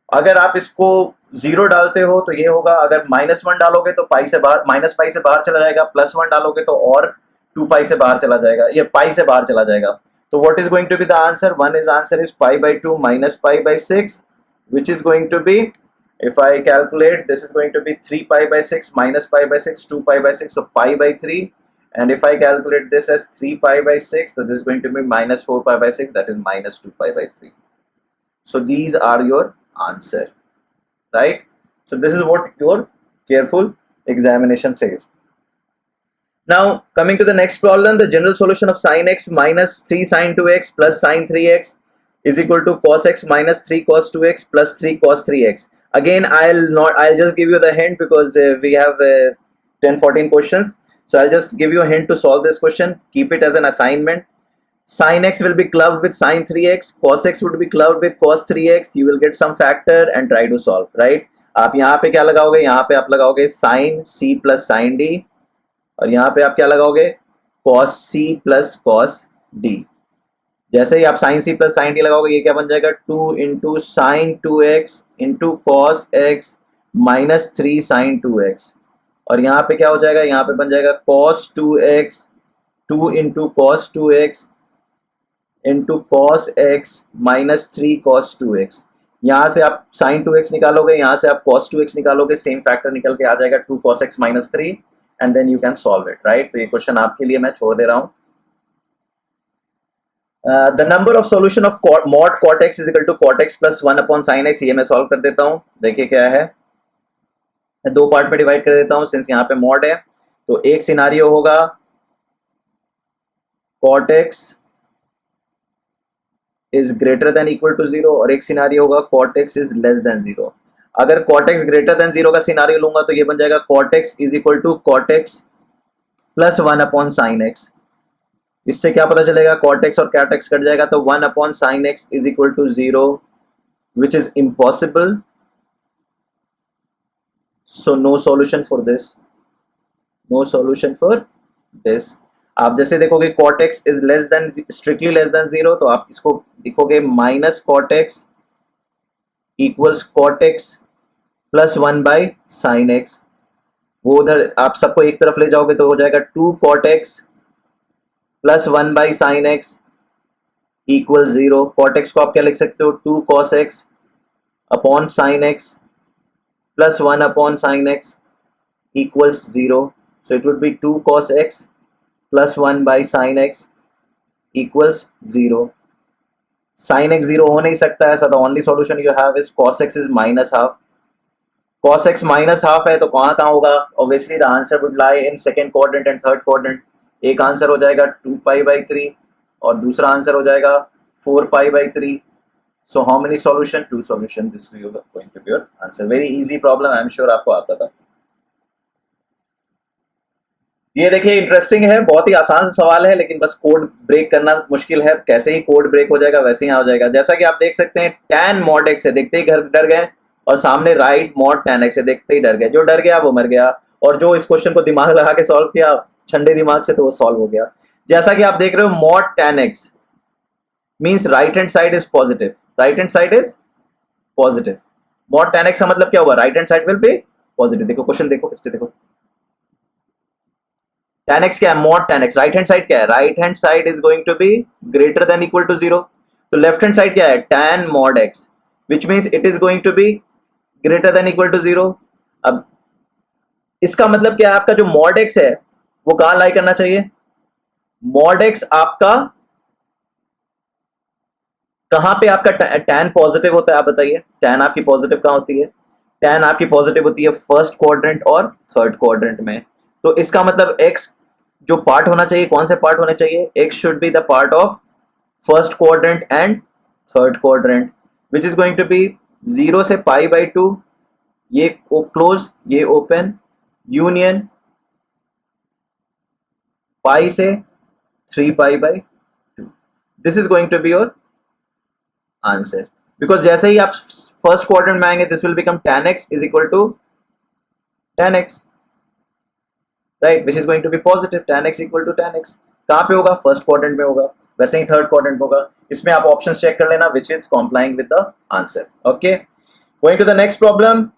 अगर आप इसको जीरो डालते हो तो ये होगा, अगर माइनस वन डालोगे तो पाई से बाहर, माइनस पाई से बाहर चला जाएगा, प्लस वन डालोगे तो और टू पाई से बाहर चला जाएगा, ये पाई से बाहर चला जाएगा। तो what is going to be the answer, one is answer is pi by two minus pi by six, which is going to be, if I calculate, this is going to be 3 pi by 6 minus pi by 6, 2 pi by 6, so pi by 3. And if I calculate this as 3 pi by 6, so this is going to be minus 4 pi by 6, that is minus 2 pi by 3. So these are your answer, right? So this is what your careful examination says. Now coming to the next problem, the general solution of sin x minus 3 sin 2x plus sin 3x is equal to cos x minus 3 cos 2x plus 3 cos 3x. Again, I'll just give you the hint because we have 10-14 questions. So I'll just give you a hint to solve this question. Keep it as an assignment. Sin x will be clubbed with sin 3x. Cos x would be clubbed with cos 3x. You will get some factor and try to solve, right? आप यहाँ पे क्या लगाओगे, यहाँ पे आप लगाओगे sin c plus sin d, और यहाँ पे आप क्या लगाओगे, cos c plus cos d। जैसे ही आप sine c plus sine d लगाओगे, ये क्या बन जाएगा, 2 into sine two x into cos x minus 3 sine two x, और यहाँ पे क्या हो जाएगा, यहाँ पे बन जाएगा cos 2x 2 into cos 2x into cos x minus 3 cos 2x। यहाँ से आप साइन 2x निकालोगे, यहाँ से आप कॉस 2x निकालोगे, सेम फैक्टर निकल के आ जाएगा 2 cos x minus 3, and then you can solve it, right. तो ये क्वेश्चन आपके लिए मैं छोड़ दे रहा हूँ। The number of solution of mod cot x is equal to cot x plus one upon sine x, ये मैं सॉल्व कर देता हूँ। देखिए क्या है, मैं दो पार्ट में डिवाइड कर देता हूँ सिंस यहाँ पे मॉड है। तो एक सिनारियो होगा cot x is greater than equal to zero, और एक सिनारियो होगा cot x is less than zero. अगर cot x greater than zero का सिनारियो लूंगा तो ये बन जाएगा cot x is equal to cot x plus one upon sine x. इससे क्या पता चलेगा, कॉट एक्स और कैट एक्स कट जाएगा, तो 1 upon sine x is equal to zero, which is impossible. So no solution for this, no solution for this. आप जैसे देखोगे cot x is less than, strictly less than zero, तो आप इसको लिखोगे minus cot x equals cot x plus one by sine x. वो उधर आप सबको एक तरफ ले जाओगे तो हो जाएगा 2 cot x plus one by sine x equal zero. Cot x को आप क्या लिख सकते हो, 2 cos x upon sine x plus one upon sine x equals zero. So it would be 2 cos x plus one by sine x equals zero. sin x 0 हो नहीं सकता है, so the only solution you have is cos x is minus half. cos x minus half है तो कहाँ कहाँ होगा? Obviously the answer would lie in second quadrant and third quadrant. एक आंसर हो जाएगा 2 pi/3 और दूसरा आंसर हो जाएगा 4 pi/3. So how many solution? 2 solution. This is going to be your answer. Very easy problem. I am sure आपको आता था. ये देखिए इंटरेस्टिंग है, बहुत ही आसान सवाल है, लेकिन बस कोड ब्रेक करना मुश्किल है. कैसे ही कोड ब्रेक हो जाएगा वैसे ही आ जाएगा. जैसा कि आप देख सकते हैं tan mod x है, देखते ही घर डर गए, और सामने राइट mod tan x है, देखते ही डर गए. जो डर गया वो मर गया, और जो इस क्वेश्चन को दिमाग लगा के सॉल्व किया ठंडे दिमाग से, तो वो सॉल्व हो गया. जैसा कि आप देख रहे हो mod tan x means right hand side is positive, right hand side is positive. mod tan x का मतलब क्या हुआ? Right hand side will be positive. देखो क्वेश्चन देखो फिर से देखो. tan x क्या है? mod tan x. Right hand side क्या है? Right hand side is going to be greater than equal to 0. तो लेफ्ट हैंड साइड क्या है? tan mod x, which means it is going to be greater than equal to 0. अब इसका मतलब क्या है? आपका जो mod x है वो कहां लाई करना चाहिए? mod x आपका कहां पे आपका tan पॉजिटिव होता है? आप बताइए. tan आपकी पॉजिटिव कहां होती है? tan आपकी पॉजिटिव होती है फर्स्ट क्वाड्रेंट और थर्ड क्वाड्रेंट में. तो इसका मतलब x जो पार्ट होना चाहिए, कौन से पार्ट होने चाहिए? x should be the part of first quadrant and third quadrant, which is going to be 0 से pi/2, ये क्लोज, ये ओपन, यूनियन पाई से 3 pi/2. This is going to be your answer. Because जैसे ही आप फर्स्ट क्वाड्रेंट में आएंगे, this will become tan x is equal to tan x, right, which is going to be positive. tan x equal to tan x कहां पे होगा? First quadrant में होगा. वैसे ही थर्ड क्वाड्रेंट में होगा. इसमें आप ऑप्शंस चेक कर लेना which is complying with the answer. Okay, going to the next problem.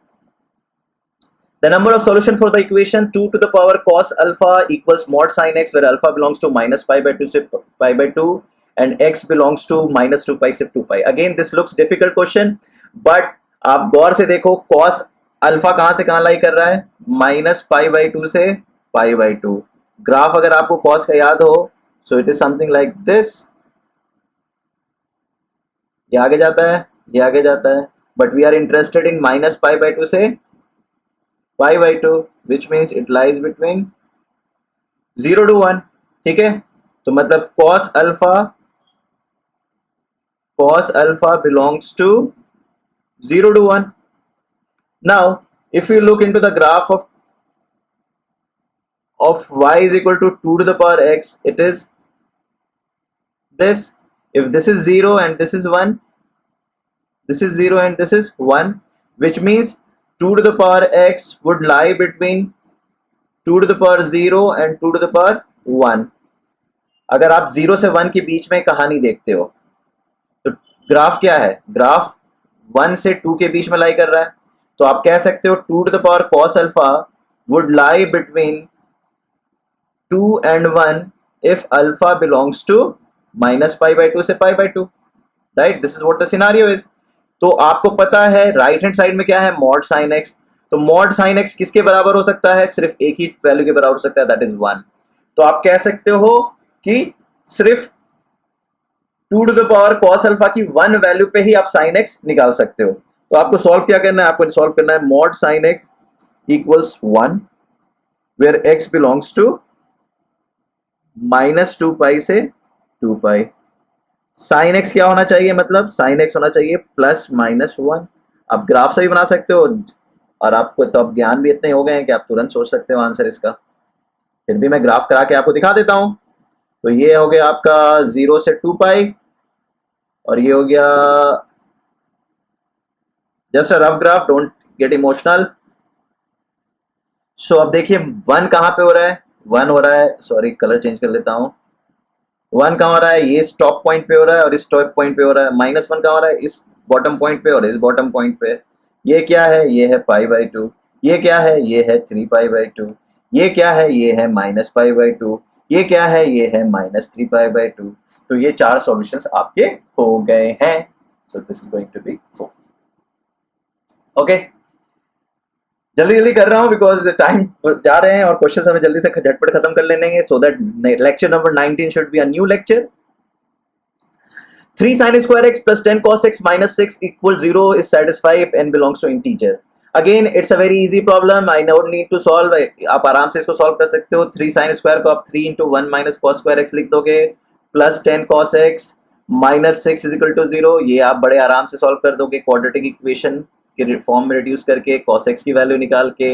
The number of solution for the equation 2 to the power cos alpha equals mod sin x, where alpha belongs to minus pi/2 से pi/2 and x belongs to minus 2 pi से 2 pi. Again this looks difficult question, but आप गौर से देखो cos alpha कहां से कहां लाई कर रहा है? minus pi/2 से pi/2. ग्राफ अगर आपको cos का याद हो, so it is something like this. ये आगे जाता है, ये आगे जाता है, but we are interested in minus pi/2 से pi/2, which means it lies between 0 to 1. ठीक है, तो मतलब cos alpha belongs to 0 to 1. Now if you look into the graph of y is equal to 2 to the power x, it is this. If this is 0 and this is 1, this is 0 and this is 1, which means 2 to the power x would lie between 2 to the power 0 and 2 to the power 1. अगर आप 0 से 1 के बीच में कहानी देखते हो, तो graph क्या है? ग्राफ 1 से 2 के बीच में लाई कर रहा है. तो आप कह सकते हो 2 to the power cos alpha would lie between 2 and 1 if alpha belongs to minus pi/2 से pi/2. Right? This is what the scenario is. तो आपको पता है राइट हैंड साइड में क्या है? mod sin x. तो mod sin x किसके बराबर हो सकता है? सिर्फ एक ही वैल्यू के बराबर हो सकता है, दैट इज 1. तो आप कह सकते हो कि सिर्फ 2 to the power cos alpha की 1 वैल्यू पे ही आप sin x निकाल सकते हो. तो आपको सॉल्व क्या करना है? आपको सॉल्व करना है mod sin x equals 1 where x belongs to minus 2 pi से 2 pi. साइन एक्स क्या होना चाहिए? मतलब साइन एक्स होना चाहिए प्लस माइनस 1. आप ग्राफ से भी बना सकते हो, और आपको तो अब ज्ञान भी इतने हो गए हैं कि आप तुरंत सोच सकते हो आंसर इसका. फिर भी मैं ग्राफ करा के आपको दिखा देता हूं. तो ये हो गया आपका 0 से 2 पाई, और ये हो गया just a rough graph, don't get emotional. So अब देखिए 1 कहां पे हो रहा है? 1 हो रहा है, सॉरी कलर चेंज कर लेता हूं. 1 कहाँ हो रहा है? ये स्टॉप पॉइंट पे हो रहा है और इस स्टॉप पॉइंट पे हो रहा है. -1 कहाँ हो रहा है? इस बॉटम पॉइंट पे और इस बॉटम पॉइंट पे. ये क्या है? ये है pi/2. ये क्या है? ये है 3 pi/2. ये क्या है? ये है -pi/2. ये क्या है? ये है -3 pi/2. तो ये 4 सॉल्यूशंस आपके हो गए हैं. So this is going to be 4. Okay, जल्दी जल्दी कर रहा हूं बिकॉज टाइम जा रहे हैं और क्वेश्चन हमें जल्दी से झटपट खत्म कर लेने हैं, so that lecture number 19 should be a new lecture. 3 sin square x plus 10 cos x minus 6 equals 0 is satisfied if n belongs to integer. Again it's a very easy problem, I don't need to solve. आप आराम से इसको solve कर सकते हो. 3 sin square को आप 3 into 1 minus cos square x लिख दोगे, plus 10 cos x minus 6 is equal to 0. ये आप बड़े आराम से solve कर दोगे quadratic equation के फॉर्म में reduce करके, cos x की वैल्यू निकाल के.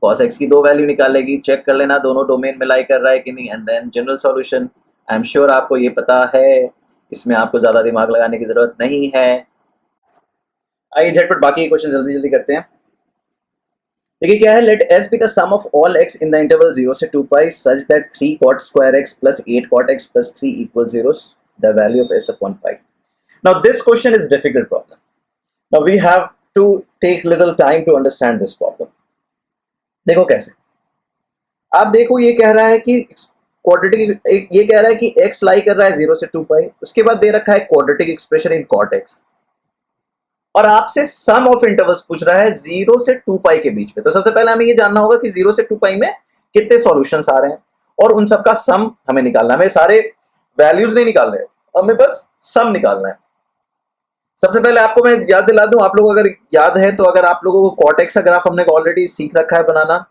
cos x की दो वैल्यू निकालेगी, चेक कर लेना दोनों डोमेन में लाई कर रहा है कि नहीं, and then general solution. I am sure आपको ये पता है, इसमें आपको ज्यादा दिमाग लगाने की जरूरत नहीं है. आइए झटपट बाकी क्वेश्चन जल्दी जल्दी करते हैं. देखिए क्या है, let s be the sum of all x in the interval 0 से 2 pi such that 3 cot square x plus 8 cot x plus 3 equals 0, the value of s upon pi. Now this question is difficult problem. Now we have to take little time to understand this problem. देखो कैसे, आप देखो ये कह रहा है कि quadratic, ये कह रहा है कि x लाई कर रहा है 0 से 2 पाई, उसके बाद दे रखा है quadratic expression in cot x, और आपसे सम ऑफ इंटरवल्स पूछ रहा है 0 से 2 पाई के बीच में. तो सबसे पहले हमें ये जानना होगा कि 0 से 2 पाई में कितने सॉल्यूशंस आ रहे हैं और उन सबका सम हमें निकालना है. हमें सारे वैल्यूज नहीं निकाल रहे, हमें बस सम निकालना है. सबसे पहले आपको मैं याद दिला दूं, आप लोग अगर याद है तो, अगर आप लोगों को cot x का ग्राफ हमने ऑलरेडी सीख रखा है बनाना.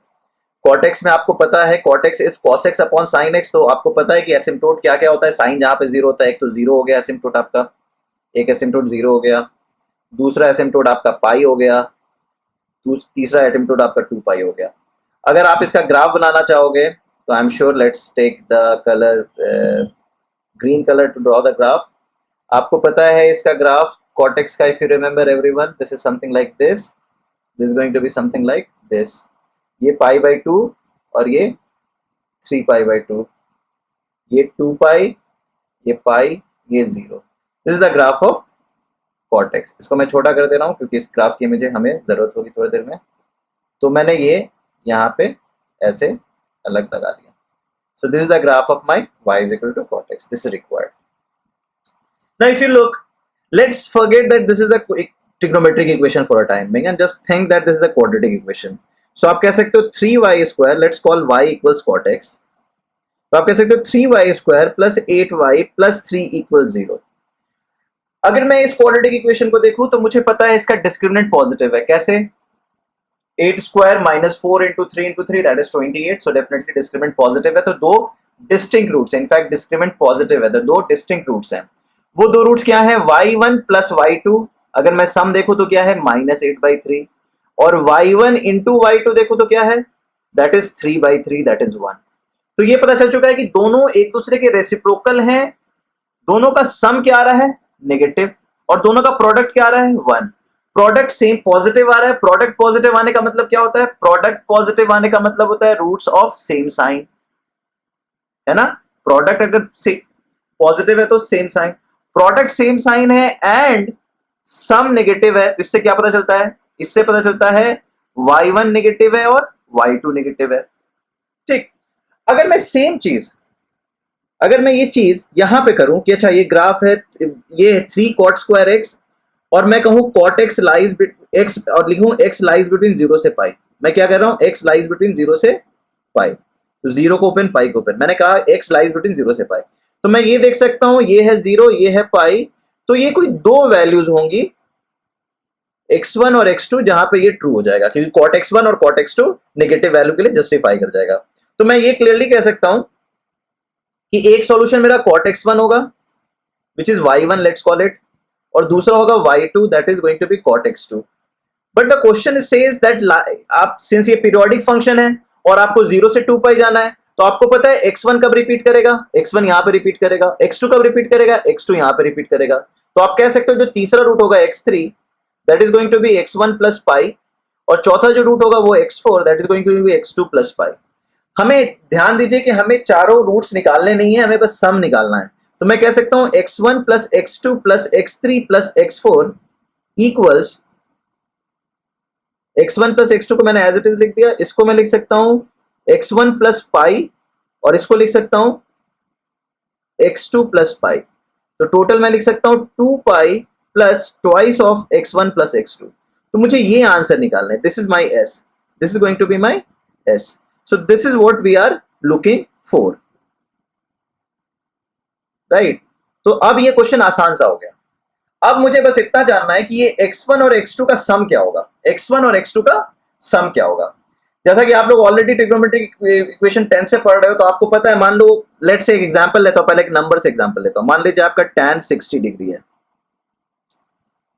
cot x में आपको पता है cot x is cos x upon sin x. तो आपको पता है कि एसिम्प्टोट क्या क्या होता है. साइन जहां पे 0 होता है, एक तो 0 हो गया एसिम्प्टोट आपका, एक एसिम्प्टोट 0 हो गया, दूसरा एसिम्प्टोट आपका पाई हो गया, तीसरा एसिम्प्टोट आपका 2 पाई हो गया. अगर आप इसका ग्राफ बनाना चाहोगे तो I am sure, let's take the colour green colour to draw the graph. आपको पता है इसका ग्राफ cot x का, if you remember everyone, this is something like this, this is going to be something like this. ये pi by 2 और ये 3 पाई by 2, ये 2 पाई, ये पाई, ये 0. This is the graph of cot x. इसको मैं छोटा कर दे रहा हूँ क्योंकि इस ग्राफ की मुझे हमें जरूरत होगी थोड़ी देर में. तो मैंने ये यहाँ पे ऐसे अलग लगा दिया. सो this is the graph of my y is equal to cot x. This is required. Now if you look, let's forget that this is a trigonometric equation for a time being and just think that this is a quadratic equation. So आप कह सकते हो 3y square, let's call y equals cot x. तो आप कह सकते हो 3y square plus 8y plus 3 equals 0. अगर मैं इस क्वाड्रेटिक इक्वेशन को देखूं तो मुझे पता है इसका डिस्क्रिमिनेंट पॉजिटिव है. कैसे? 8 square minus 4 into 3 into 3 that is 28. So definitely discriminant positive है. तो दो डिस्टिंक्ट रूट्स हैं, इनफैक्ट डिस्क्रिमिनेंट पॉजिटिव है, तो दो डिस्टिंक्ट रूट्स हैं. वो दो रूट्स क्या है? y1 plus y2. अगर मैं सम देखूं तो क्या है? -8/3. और y1 इंटू y2 देखो तो क्या है? That is 3/3, that is 1. तो ये पता चल चुका है कि दोनों एक दूसरे के रेसिप्रोकल हैं. दोनों का सम क्या आ रहा है? नेगेटिव. और दोनों का प्रोडक्ट क्या आ रहा है? 1. प्रोडक्ट सेम पॉजिटिव आ रहा है. प्रोडक्ट पॉजिटिव आने का मतलब क्या होता है? प्रोडक्ट पॉजिटिव आने का मतलब होता है रूट्स ऑफ सेम साइन, है ना. प्रोडक्ट अगर पॉजिटिव है तो same sign, product same sign है एंड सम नेगेटिव है. इससे क्या पता चलता है? इससे पता चलता है y1 नेगेटिव है और y2 नेगेटिव है. ठीक. अगर मैं सेम चीज, अगर मैं ये चीज यहां पे करूं कि अच्छा ये ग्राफ है, ये 3 cot square x और मैं कहूं cot x लाइज x और लिखूं x लाइज बिटवीन 0 से पाई. मैं क्या कह रहा हूं? x लाइज बिटवीन 0 से पाई. तो 0 को ओपन, पाई को ओपन. मैंने कहा x लाइज बिटवीन 0 से पाई. तो मैं ये देख सकता हूं, ये है 0, ये है पाई. तो ये कोई दो वैल्यूज होंगी, x1 और x2, जहां पे ये ट्रू हो जाएगा क्योंकि cot x1 और cot x2 नेगेटिव वैल्यू के लिए जस्टिफाई कर जाएगा. तो मैं ये क्लियरली कह सकता हूं कि एक सॉल्यूशन मेरा cot x1 होगा which is y1 let's call it, और दूसरा होगा y2 that is going to be cot x2. But the question says that आप, सिंस ये पीरियोडिक फंक्शन है और आपको 0 से 2 पाई जाना है, तो आपको पता है x1 कब रिपीट करेगा? x1 यहां पे रिपीट करेगा. x2 कब रिपीट करेगा? x2 यहां पे रिपीट करेगा. तो आप कह सकते हो जो तीसरा रूट होगा x3 that is going to be x1 plus pi, और चौथा जो रूट होगा वो x4 that is going to be x2 plus pi. हमें ध्यान दीजिए कि हमें चारों रूट्स निकालने नहीं है, हमें बस सम निकालना है. तो मैं कह सकता हूं x1 plus x2 plus x3 plus x4 equals, x1 plus x2 को मैंने एज इट इज लिख दिया. इसको मैं लिख सकता हूं x1 प्लस पाई और इसको लिख सकता हूं x2 प्लस पाई. तो टोटल मैं लिख सकता हूं 2 pi plus twice of x1 plus x2. तो मुझे ये आंसर निकालना है. This is my s, this is going to be my s. So this is what we are looking for, right? तो अब ये क्वेश्चन आसान सा हो गया। अब मुझे बस इतना जानना है कि ये x1 और x2 का सम क्या होगा, x1 और x2 का सम क्या होगा। जैसा कि आप लोग ऑलरेडी ट्रिग्नोमेट्रिक इक्वेशन 10 से पढ़ रहे हो, तो आपको पता है, मान लो लेट से एक एग्जांपल लेता हूं, पहले एक नंबर से एग्जांपल लेता हूं। मान लीजिए आपका tan 60 डिग्री है,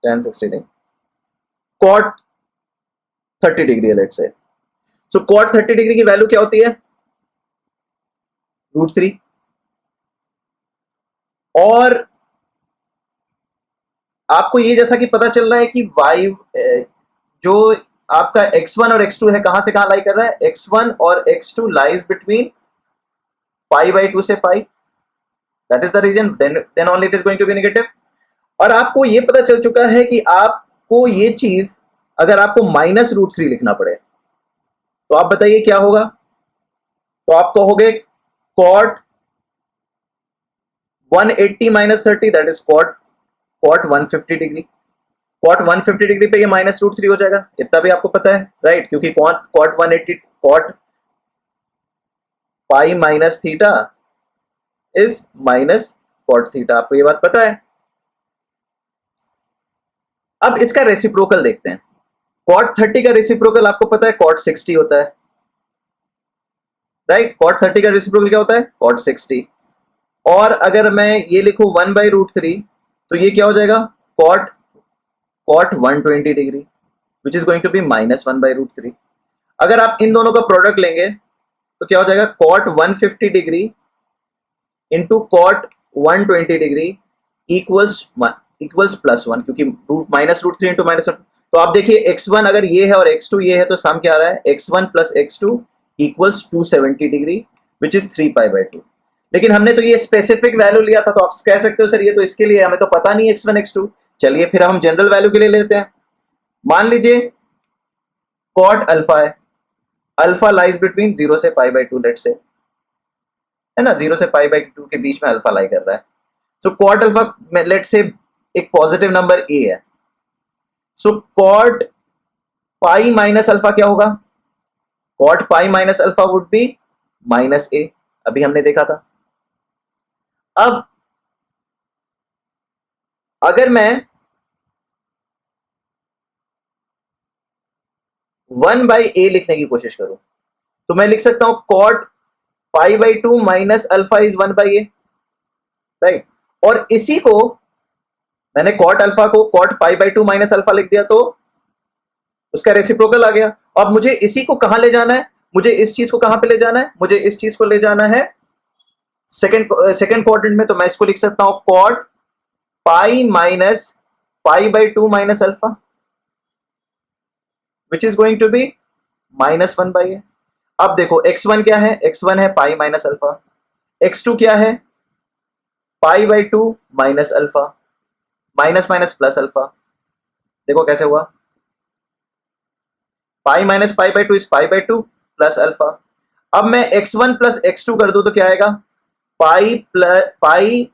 tan 60 नहीं, cot 30 डिग्री है लेट से। सो cot 30 डिग्री की वैल्यू क्या होती है, √3। और आपको ये जैसा कि पता चल रहा है कि y जो आपका x1 और x2 है, कहां से कहां लाई कर रहा है, x1 और x2 लाइज बिटवीन π/2 से π, that is the region, then only it is going to be negative. और आपको ये पता चल चुका है कि आपको ये चीज, अगर आपको -√3 लिखना पड़े तो आप बताइए क्या होगा। तो आप कहोगे cot 180 - 30, that is cot 150 degree. cot 150 degree पे ये -√3 हो जाएगा, इतना भी आपको पता है, राइट, क्योंकि cot 180 cot pi minus theta is minus cot theta, आपको ये बात पता है। अब इसका रेसिप्रोकल देखते हैं। cot 30 का रेसिप्रोकल आपको पता है cot 60 होता है, राइट। cot 30 का रेसिप्रोकल क्या होता है, cot 60। और अगर मैं ये लिखूं 1/√3, तो ये क्या हो जाएगा, cot 120 degree, which is going to be -1/√3। अगर आप इन दोनों का प्रोडक्ट लेंगे तो क्या हो जाएगा, cot 150 degree into cot 120 degree equals +1, क्योंकि -√3 इंटू -1। तो आप देखिए x1 अगर ये है और x2 ये है, तो सम क्या आ रहा है, x1 + x2 equals 270 degree, which is 3π/2। लेकिन हमने तो ये स्पेसिफिक वैल्यू लिया था, तो आप कह सकते हो सर ये तो इसके लिए, हमें तो पता नहीं x1 x2। चलिए फिर हम जनरल वैल्यू के लिए लेते हैं। मान लीजिए cot अल्फा है, अल्फा लाइज बिटवीन 0 से π/2, लेट से, है ना, 0 से π/2 के बीच में अल्फा लाई कर रहा है। सो cot अल्फा में लेट से एक पॉजिटिव नंबर a है, सो cot पाई माइनस अल्फा क्या होगा, cot pi minus alpha would be -a, अभी हमने देखा था। अब अगर मैं 1/a लिखने की कोशिश करूं, तो मैं लिख सकता हूं cot π/2 minus alpha is 1/a, right. और इसी को मैंने cot अल्फा को cot π/2 माइनस अल्फा लिख दिया, तो उसका रेसिप्रोकल आ गया। अब मुझे इसी को कहां ले जाना है, मुझे इस चीज को कहां पे ले जाना है, मुझे इस चीज को ले जाना है सेकंड क्वाड्रेंट में। तो मैं इसको लिख सकता हूं cot pi minus π/2 minus alpha, which is going to be -1/a। अब देखो x1 क्या है, x1 है पाई माइनस अल्फा, x2 क्या है, π/2 minus alpha, minus minus plus alpha. देखो कैसे हुआ, pi minus π/2 is π/2 plus alpha. अब मैं x1 प्लस x2 कर दूं तो क्या आएगा, pi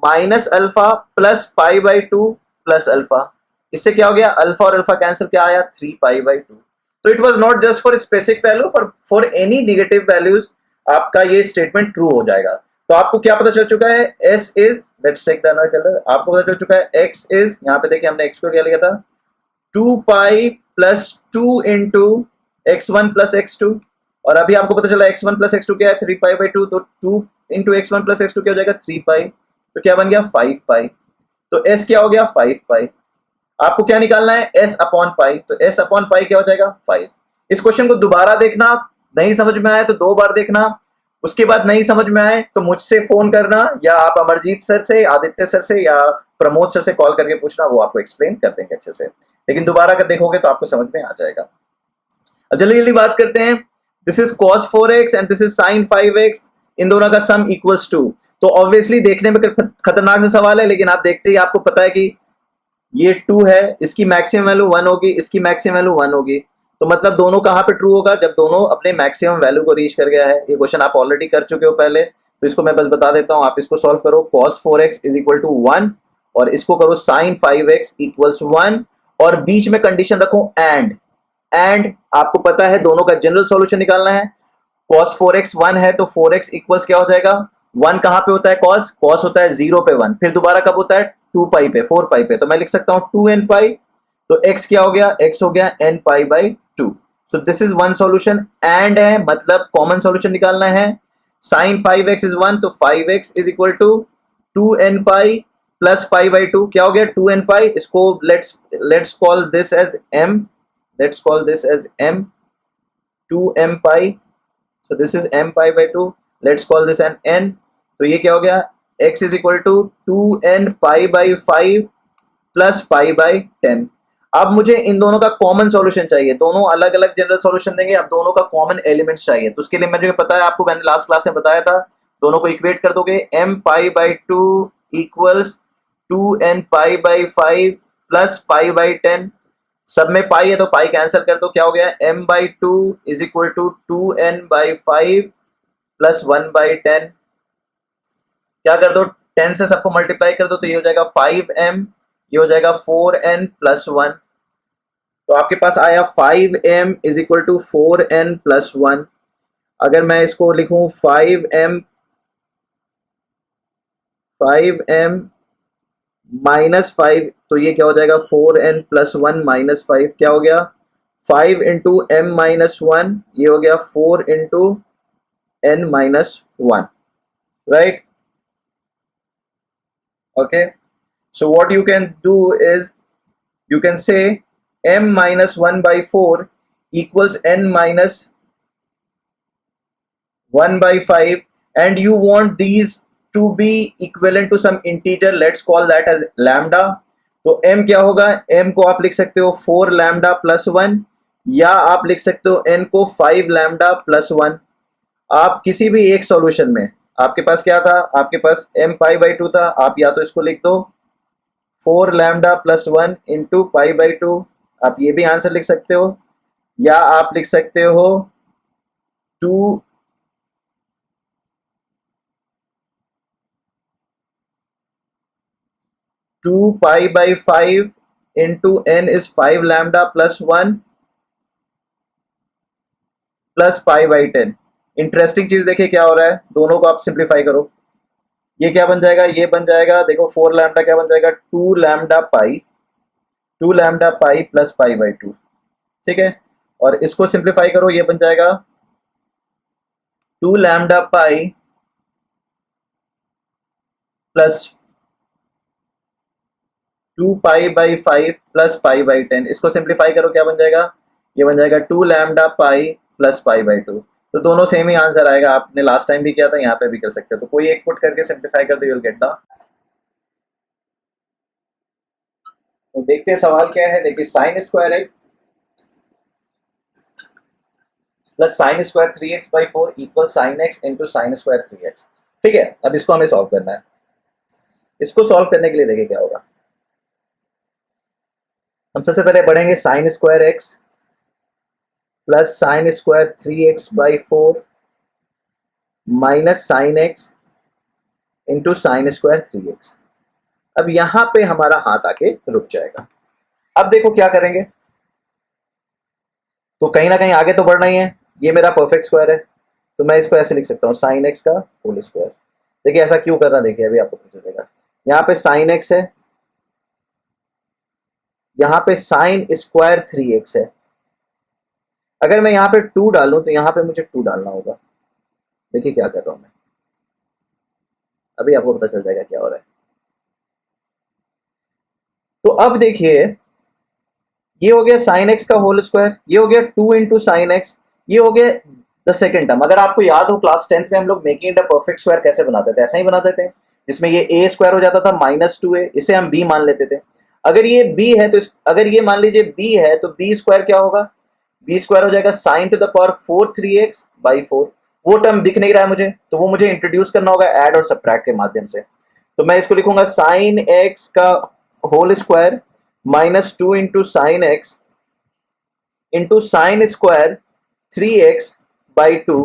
minus alpha plus π/2 plus alpha. इससे क्या हो गया, अल्फा और अल्फा कैंसिल, क्या आया, 3π/2। तो it was not just for specific value, for any negative values आपका ये स्टेटमेंट ट्रू हो जाएगा। तो आपको क्या पता चल चुका है, s is, let's take the another colour, आपको पता चल चुका है x इज, यहां पे देखिए हमने x को क्या लिया था, 2π + 2 इंटू x1 + x2। और अभी आपको पता चला x1 + x2 क्या है, 3π/2, तो 2 इंटू x1 + x2 क्या हो जाएगा, 3π, तो क्या बन गया 5π। तो s क्या हो गया, 5π। आपको क्या निकालना है, s/π, तो s/π क्या हो जाएगा, 5। इस क्वेश्चन को दोबारा देखना, नहीं समझ में आए तो 2 बार देखना, उसके बाद नहीं समझ में आए तो मुझसे फोन करना, या आप अमरजीत सर से, आदित्य सर से या प्रमोद सर से कॉल करके पूछना, वो आपको एक्सप्लेन कर देंगे अच्छे से। लेकिन दोबारा कर देखोगे तो आपको समझ में आ जाएगा। अब जल्दी जल्दी बात करते हैं। This is cos 4x and this is sin 5x, इन दोनों का सम इक्वल्स टू। तो ऑब्वियसली देखने में खतरनाक सा सवाल है, लेकिन आप देखते ही आपको पता है कि ये 2 है, इसकी मैक्सिमम वैल्यू 1 होगी, इसकी मैक्सिमम वैल्यू 1 होगी। तो मतलब दोनों कहां पे ट्रू होगा, जब दोनों अपने मैक्सिमम वैल्यू को रीच कर गया है। ये क्वेश्चन आप ऑलरेडी कर चुके हो पहले, तो इसको मैं बस बता देता हूं। आप इसको सॉल्व करो, cos 4x is equal to 1, और इसको करो sin 5x इक्वल्स 1, और बीच में कंडीशन रखो एंड आपको पता है दोनों का जनरल सॉल्यूशन निकालना है। cos 4x 1 है तो 4x इक्वल्स क्या हो जाएगा, 1 कहाँ पे होता है कॉस, कॉस होता है 0 पे 1, फिर दोबारा कब होता है 2 पाई पे 4 पाई पे, तो मैं लिख सकता हूँ 2n पाई, तो x क्या हो गया, x हो गया n pi by 2। So this is one solution, and है मतलब कॉमन सॉल्यूशन निकालना है। साइन 5x इज 1, तो 5x is equal to 2n pi plus pi by 2, क्या हो गया 2n पाई, इसको let's call this as m, let's call this as m, 2m pi, so this is m pi by 2, let's call this an n, तो ये क्या हो गया x is equal to 2n pi by 5 plus pi by 10। अब मुझे इन दोनों का common solution चाहिए, दोनों अलग अलग जनरल सॉल्यूशन देंगे, अब दोनों का कॉमन एलिमेंट्स चाहिए, तो उसके लिए मुझे पता है आपको, मैंने लास्ट क्लास में बताया था, दोनों को इक्वेट कर दोगे, m pi by 2 equals 2n pi by 5 plus pi by 10, सब में पाई है तो पाई कैंसिल कर दो, क्या हो गया m by 2 is equal to 2n by 5 प्लस 1 बाई 10, क्या कर दो 10 से सबको मल्टीप्लाई कर दो, तो ये हो जाएगा 5m, ये हो जाएगा 4n प्लस 1, तो आपके पास आया 5m is equal to 4n plus 1। अगर मैं इसको लिखूं 5m माइनस 5, तो ये क्या हो जाएगा 4n प्लस 1 माइनस 5, क्या हो गया 5 इंटू m माइनस 1, ये हो गया 4 into n minus 1, right. Okay, so what you can do is you can say m minus 1 by 4 equals n minus 1 by 5, and you want these to be equivalent to some integer, let's call that as lambda। तो m क्या होगा, m को आप लिख सकते हो 4 lambda plus 1, या आप लिख सकते हो n को 5 lambda plus 1। आप किसी भी एक सॉल्यूशन में, आपके पास क्या था, आपके पास m पाई बाई 2 था, आप या तो इसको लिख दो 4 lambda plus 1 into pi by 2, आप ये भी आंसर लिख सकते हो, या आप लिख सकते हो 2 pi by 5 into n is 5 lambda plus 1 plus pi by 10। Interesting चीज देखिए क्या हो रहा है, दोनों को आप सिंप्लीफाई करो, ये क्या बन जाएगा, ये बन जाएगा देखो 4 लैम्डा क्या बन जाएगा 2 lambda pi, 2 lambda pi plus pi by 2, ठीक है। और इसको सिंप्लीफाई करो, ये बन जाएगा 2 lambda pi plus 2 pi by 5 plus pi by 10, इसको सिंप्लीफाई करो क्या बन जाएगा, ये बन जाएगा 2 lambda pi plus pi by 2। तो दोनों सेम ही आंसर आएगा, आपने लास्ट टाइम भी किया था, यहाँ पे भी कर सकते हो, तो कोई एक पुट करके सिंप्लीफाई कर दो, यू विल गेट द। तो देखते हैं सवाल क्या है, देखिए sine square x plus sine square 3x by 4 equal sign x into sine square 3x, ठीक है। अब इसको हमें सॉल्व करना है, इसको सॉल्व करने के लिए देखिए क्या होगा, हम सबसे पहले बढ़ेंगे sine square x plus sine square 3x by 4 minus sign x into sine square 3x। अब यहां पे हमारा हाथ आके रुक जाएगा। अब देखो क्या करेंगे, तो कहीं ना कहीं आगे तो बढ़ना ही है, ये मेरा परफेक्ट स्क्वायर है, तो मैं इसको ऐसे लिख सकता हूँ साइन एक्स का होल स्क्वायर। देखिए ऐसा क्यों करना, देखिए अभी आपको पता चलेगा। यहाँ पे साइन एक्स है, यहाँ पे साइन स्क्वायर 3x है, अगर मैं यहाँ पे 2 डालूं तो यहाँ पे मुझे 2 डालना होगा। देखिए क्या कर रहा हूं मैं, अभी आपको पता चल जाएगा क्या हो रहा है। तो अब देखिए ये हो गया साइन एक्स का होल स्क्वायर, ये हो गया 2 इंटू साइन एक्स, ये हो गया द सेकेंड टर्म। अगर आपको याद हो क्लास 10th में हम लोग मेकिंग द परफेक्ट स्क्वायर कैसे बनाते थे, ऐसा ही बनाते थे, जिसमें ये ए स्क्वायर हो जाता था माइनस 2a, इसे हम b मान लेते थे। अगर ये b है तो अगर ये मान लीजिए b है तो b स्क्वायर क्या होगा, b स्क्वायर हो जाएगा sign to the power 4 3x by 4। वो टर्म दिख नहीं रहा है मुझे, तो वो मुझे इंट्रोड्यूस करना होगा ऐड और सब्ट्रैक्ट के माध्यम से। तो मैं इसको लिखूंगा साइन एक्स का whole square minus 2 into sine x into sine square 3x by 2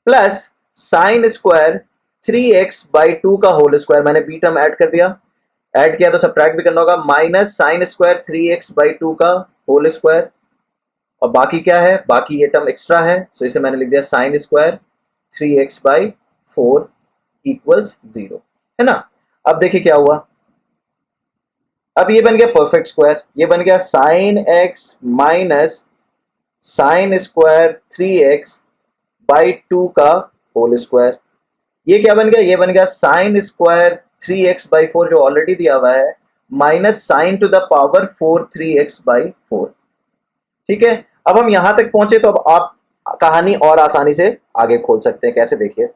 plus sine square 3x by 2 का होल स्क्वायर, मैंने बी टर्म ऐड कर दिया, ऐड किया तो सब्ट्रैक्ट भी करना होगा, minus sine square 3x by 2 का होल स्क्वायर, और बाकी क्या है, बाकी ये टर्म एक्स्ट्रा है, सो इसे मैंने लिख दिया sign square 3x by 4 equals 0, है ना। अब देखिए क्या हुआ, अब ये बन गया परफेक्ट स्क्वायर, ये बन गया sine x minus sine square 3x/2 का होल स्क्वायर। ये क्या बन गया, ये बन गया साइन स्क्वायर 3x/4 जो ऑलरेडी दिया हुआ है, minus sign to the power 4 3x/4। ठीक है, अब हम यहां तक पहुंचे तो अब आप कहानी और आसानी से आगे खोल सकते हैं। कैसे, देखिए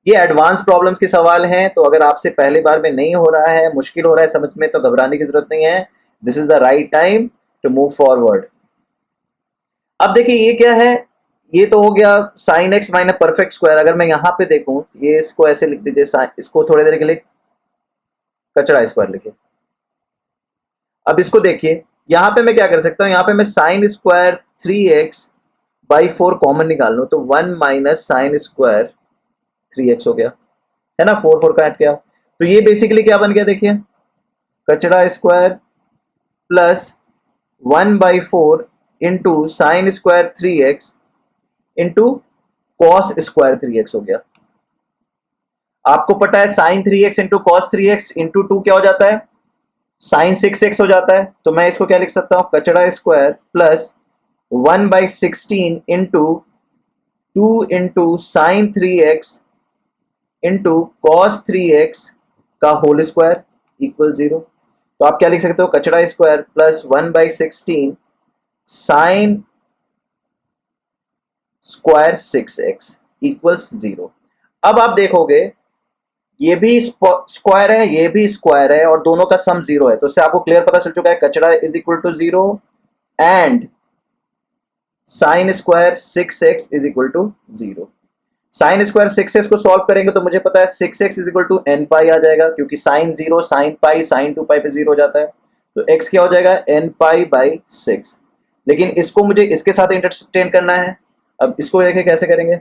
ये एडवांस प्रॉब्लम्स के सवाल हैं, तो अगर आपसे पहली बार में नहीं हो रहा है, मुश्किल हो रहा है समझ में, तो घबराने की जरूरत नहीं है। This is the right time to move forward. अब देखिए ये क्या है, ये तो हो गया sine x minus perfect square. अगर मैं यहां पे देखूं, ये इसको ऐसे लिख दीजिए, इसको थोड़ी देर के लिए कचड़ा स्क्वायर लिखे। अब इसको देखिए, यहां पे मैं क्या कर सकता हूं, यहां पे मैं साइन स्क्वायर 3x/4 कॉमन निकाल लूं, तो 1 माइनस साइन स्क्वायर 3x हो गया, है ना। 4 4 काट गया, तो ये बेसिकली क्या बन गया, देखिए कचड़ा square plus 1/4 into sine square 3x into cos square 3x हो गया। आपको पता है sign 3x into cos 3x into 2 क्या हो जाता है, साइन 6x हो जाता है। तो मैं इसको क्या लिख सकता हूं, कचड़ा square plus 1/16 into 2 into sign 3x into cos 3x का होल स्क्वायर इक्वल 0। तो आप क्या लिख सकते हो, कचड़ा square plus 1/16 sign square 6x equals 0। अब आप देखोगे ये भी स्क्वायर है, ये भी स्क्वायर है, और दोनों का सम 0 है, तो इससे आपको क्लियर पता चल चुका है कचड़ा is equal to 0 and sine square 6x is equal to 0। Sine square 6x को सॉल्व करेंगे तो मुझे पता है 6x is equal to n pi आ जाएगा, क्योंकि sine 0 sine pi sine 2 pi पे 0 हो जाता है, तो x क्या हो जाएगा n पाई/6। लेकिन इसको मुझे इसके साथ इंटरचेंज करना है। अब इसको देखें कैसे करेंगे,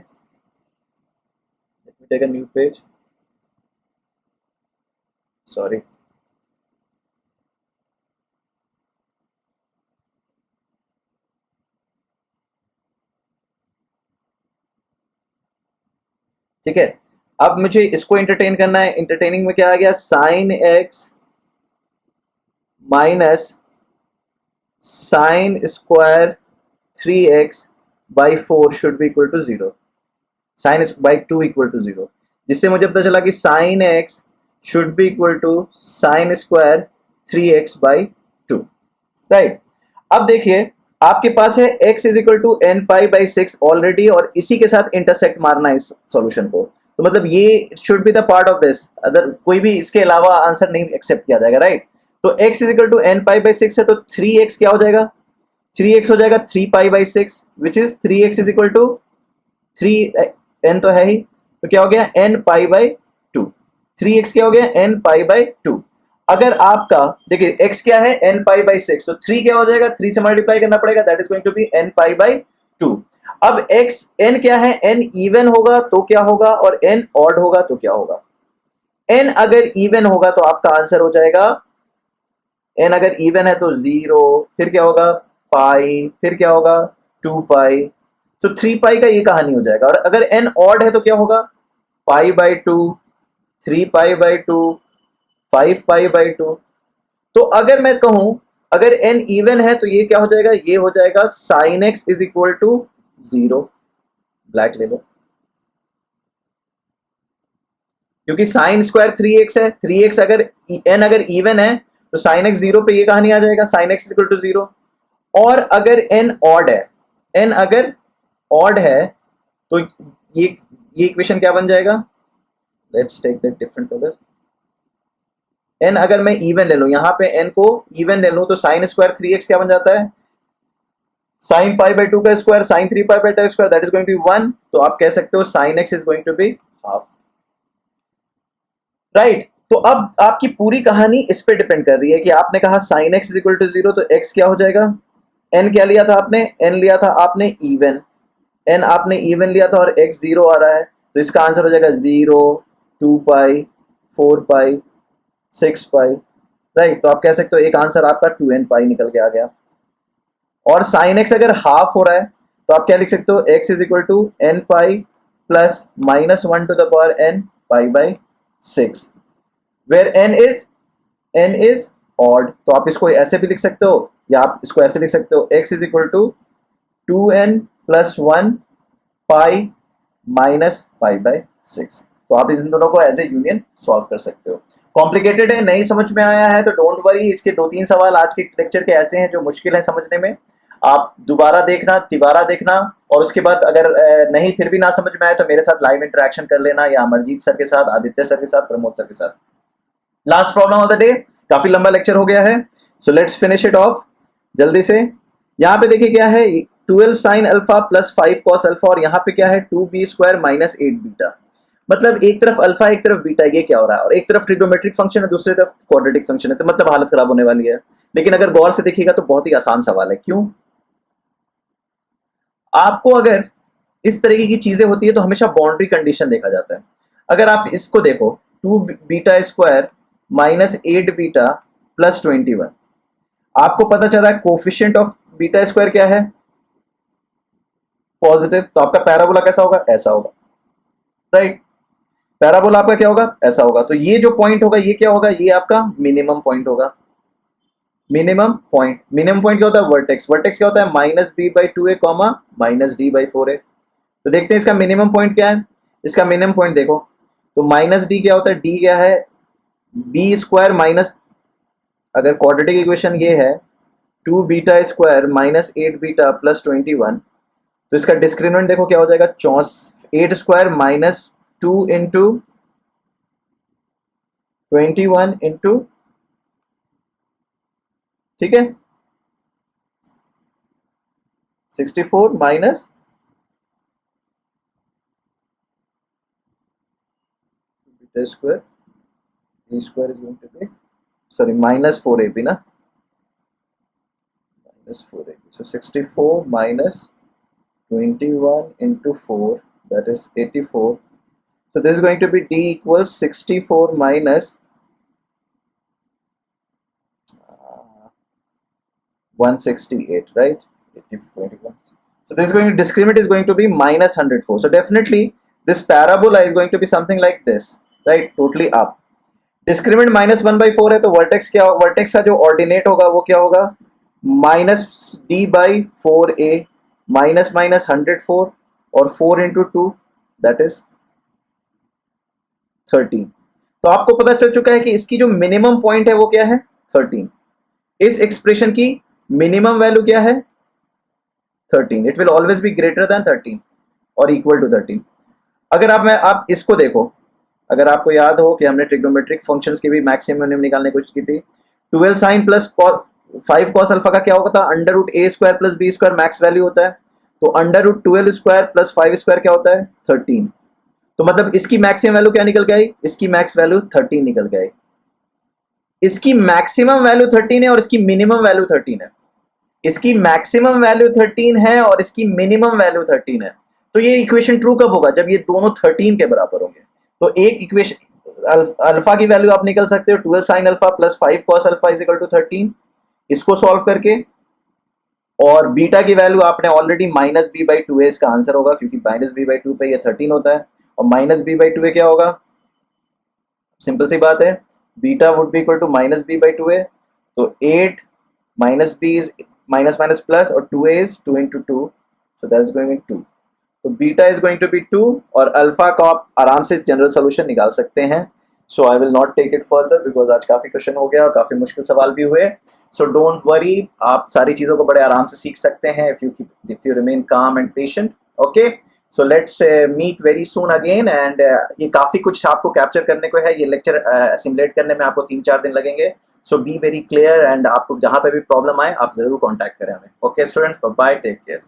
take a new page, sorry, ठीक है। अब मुझे इसको इंटरटेन करना है, इंटरटेनिंग में क्या आ गया, sine x minus sine square 3x/4 should be equal to 0, sine by 2 equal to 0, जिससे मुझे पता चला कि sine x should be equal to sine square 3x/2, right. अब देखिए आपके पास है x is equal to n pi already, और इसी के साथ इंटरसेक्ट मारना है इस सॉल्यूशन को, तो मतलब ये should be the part of this, other कोई भी इसके अलावा आंसर नहीं एक्सेप्ट किया जाएगा, राइट। तो x is equal to n पाई/6 है, तो 3x क्या हो जाएगा, 3x हो जाएगा 3 pi which is 3x is equal to 3 n तो है ही, तो क्या हो गया n पाई/2, 3x क्या हो गया n पाई/2। अगर आपका देखिए x क्या है n पाई/6, तो 3 क्या हो जाएगा, 3 से मल्टीप्लाई करना पड़ेगा, that is going to be n पाई/2। अब x n क्या है, n इवन होगा तो क्या होगा, और n ऑड होगा तो क्या होगा। n अगर इवन होगा तो आपका आंसर हो जाएगा, n अगर इवन है तो 0, फिर क्या होगा पाई, फिर क्या होगा 2 पाई, तो 3 पाई का ये कहानी हो जाएगा। और अगर n ऑड है तो क्या होगा, पाई/2, 3 पाई/2, 5 पाई/2। तो अगर मैं कहूं अगर n इवन है तो ये क्या हो जाएगा, ये हो जाएगा sine x is equal to 0, black ले लो, क्योंकि साइन स्क्वायर 3x है, 3x अगर n अगर इवन है तो साइन एक्स 0 पे ये कहानी आ जाएगा, sine x is equal to 0। और अगर n ऑड है, n अगर ऑड है तो ये इक्वेशन क्या बन जाएगा, let's take that different colour. n अगर मैं इवन ले लूं, यहां पे n को इवन ले लूं, तो साइन स्क्वायर 3x क्या बन जाता है, साइन पाई/2 का square sine 3 pi square, that is going to be 1। तो आप कह सकते हो sine x is going to be half, right. तो अब आपकी पूरी कहानी इस पे डिपेंड कर रही है कि आपने कहा sine x is equal to 0, तो x क्या हो जाएगा, n क्या लिया था आपने, n लिया था आपने इवन, n आपने इवन लिया था और x 0 आ रहा है, तो इसका आंसर हो जाएगा 0, 2 पाई, 4 पाई, 6 पाई, राइट। तो आप कह सकते हो एक आंसर आपका 2n पाई निकल के आ गया। और साइन x अगर हाफ हो रहा है तो आप क्या लिख सकते हो, x is equal to n pi plus -1 to the power n pi by 6 where n is odd. तो आप इसको ऐसे भी लिख सकते हो या आप इसको ऐसे लिख सकते हो, x is equal to 2n plus 1 pi minus pi by 6। तो आप इन दोनों को एज ए यूनियन सॉल्व कर सकते हो। कॉम्प्लिकेटेड है, नहीं समझ में आया है तो डोंट वरी, इसके 2-3 सवाल आज के लेक्चर के ऐसे हैं जो मुश्किल है समझने में। आप दोबारा देखना, तिबारा देखना, और उसके बाद अगर नहीं फिर भी ना समझ में आए तो मेरे साथ लाइव इंटरेक्शन कर लेना, या अमरजीत सर के साथ, आदित्य सर के साथ, प्रमोद सर के साथ। Last problem of the day, काफी लंबा लेक्चर हो गया है, so let's finish it of जल्दी से। यहाँ पे देखिए क्या है, 12 sine alpha plus 5 cos alpha, और यहाँ पे क्या है 2b² माइनस 8 बीटा। मतलब एक तरफ अल्फा एक तरफ बीटा, ये क्या हो रहा है, और एक तरफ ट्रिग्नोमेट्रिक फंक्शन है दूसरी तरफ क्वाड्रेटिक फंक्शन है, तो मतलब हालत खराब होने वाली है। लेकिन अगर गौर से देखिएगा तो बहुत ही आसान सवाल है। क्यों? आपको अगर इस तरीके की चीजें होती है तो हमेशा बाउंड्री कंडीशन देखा जाता है। अगर आप इसको देखो 2β² माइनस 8 बीटा प्लस 21, आपको पता चला है कोफिशिएंट ऑफ β² क्या है, पॉजिटिव, तो आपका पैराबोला कैसा होगा, ऐसा होगा, राइट। पैराबोला आपका क्या होगा, ऐसा होगा। तो ये जो पॉइंट होगा ये क्या होगा, ये आपका मिनिमम पॉइंट होगा। मिनिमम पॉइंट क्या होता है, वर्टेक्स। वर्टेक्स क्या होता है, -b/2a कॉमा -d/4a। तो देखते हैं इसका मिनिमम पॉइंट क्या है। इसका मिनिमम पॉइंट देखो तो -d क्या होता है, d क्या है, b² माइनस, अगर क्वाड्रेटिक इक्वेशन ये है 2β² माइनस 8 बीटा प्लस 21, तो इसका डिस्क्रिमिनेंट देखो क्या हो जाएगा, 8² माइनस 2 इंटू 21 इंटू, ठीक है, 64 minus beta square, a square is going to be, sorry -4ab ना, -4ab, so 64 minus 21 into 4, that is 84. So this is going to be d equals 64 minus 168, right? 21. So this is going to, discriminant is going to be -104. So definitely this parabola is going to be something like this, right? Totally up. Discriminant -1/4 है, तो vertex क्या, vertex का जो ordinate होगा वो क्या होगा, -d/4a minus 104, और 4 इंटू 2 दैट इज 13। तो आपको पता चल चुका है कि इसकी जो मिनिमम पॉइंट है वो क्या है, 13। इस एक्सप्रेशन की मिनिमम वैल्यू क्या है, 13। It will always be greater then 13 और इक्वल टू 13। अगर आप इसको देखो, अगर आपको याद हो कि हमने ट्रिग्नोमेट्रिक फंक्शंस की भी मैक्सिमम मिनिमम निकालने की कोशिश की थी, 12 साइन प्लस 5 कॉस अल्फा का क्या होता है, √a² plus b² max value होता है, तो √12² प्लस 5² क्या होता है, 13। तो मतलब इसकी मैक्सिमम वैल्यू क्या निकल के आई, इसकी मैक्स वैल्यू 13 निकल के आई। इसकी मैक्सिमम वैल्यू 13 है और इसकी मिनिमम वैल्यू 13 है। इसकी मैक्सिमम वैल्यू 13 है और इसकी मिनिमम वैल्यू 13 है। तो ये इक्वेशन ट्रू कब होगा, जब ये दोनों 13 के बराबर होंगे। तो एक इक्वेशन अल्फा की वैल्यू आप निकल सकते हो 12 sine alpha plus 5 cos alpha is equal to 13, इसको सॉल्व करके, और बीटा की वैल्यू आपने ऑलरेडी -b/2a इसका आंसर होगा, क्योंकि -b/2 पे ये 13 होता है, और -b/2a क्या होगा, सिंपल सी बात है, beta would be equal to -b/2a, तो 8 minus b is minus minus plus, और 2a is 2 into 2, so that is going 2। तो beta is going to be 2, और अल्फा का आप आराम से जनरल सोल्यूशन निकाल सकते हैं। So I will not take it further because आज काफी क्वेश्चन हो गया और काफी मुश्किल सवाल भी हुए। सो डोंट वरी, आप सारी चीजों को बड़े आराम से सीख सकते हैं if you remain calm and patient. Okay, so let's meet very soon again. And ये काफी कुछ आपको कैप्चर करने को है, ये लेक्चर असिमुलेट करने में आपको 3-4 दिन लगेंगे। सो बी वेरी क्लियर, एंड आपको जहां पे भी प्रॉब्लम आए आप जरूर कॉन्टैक्ट करें हमें। Okay students, bye, take care.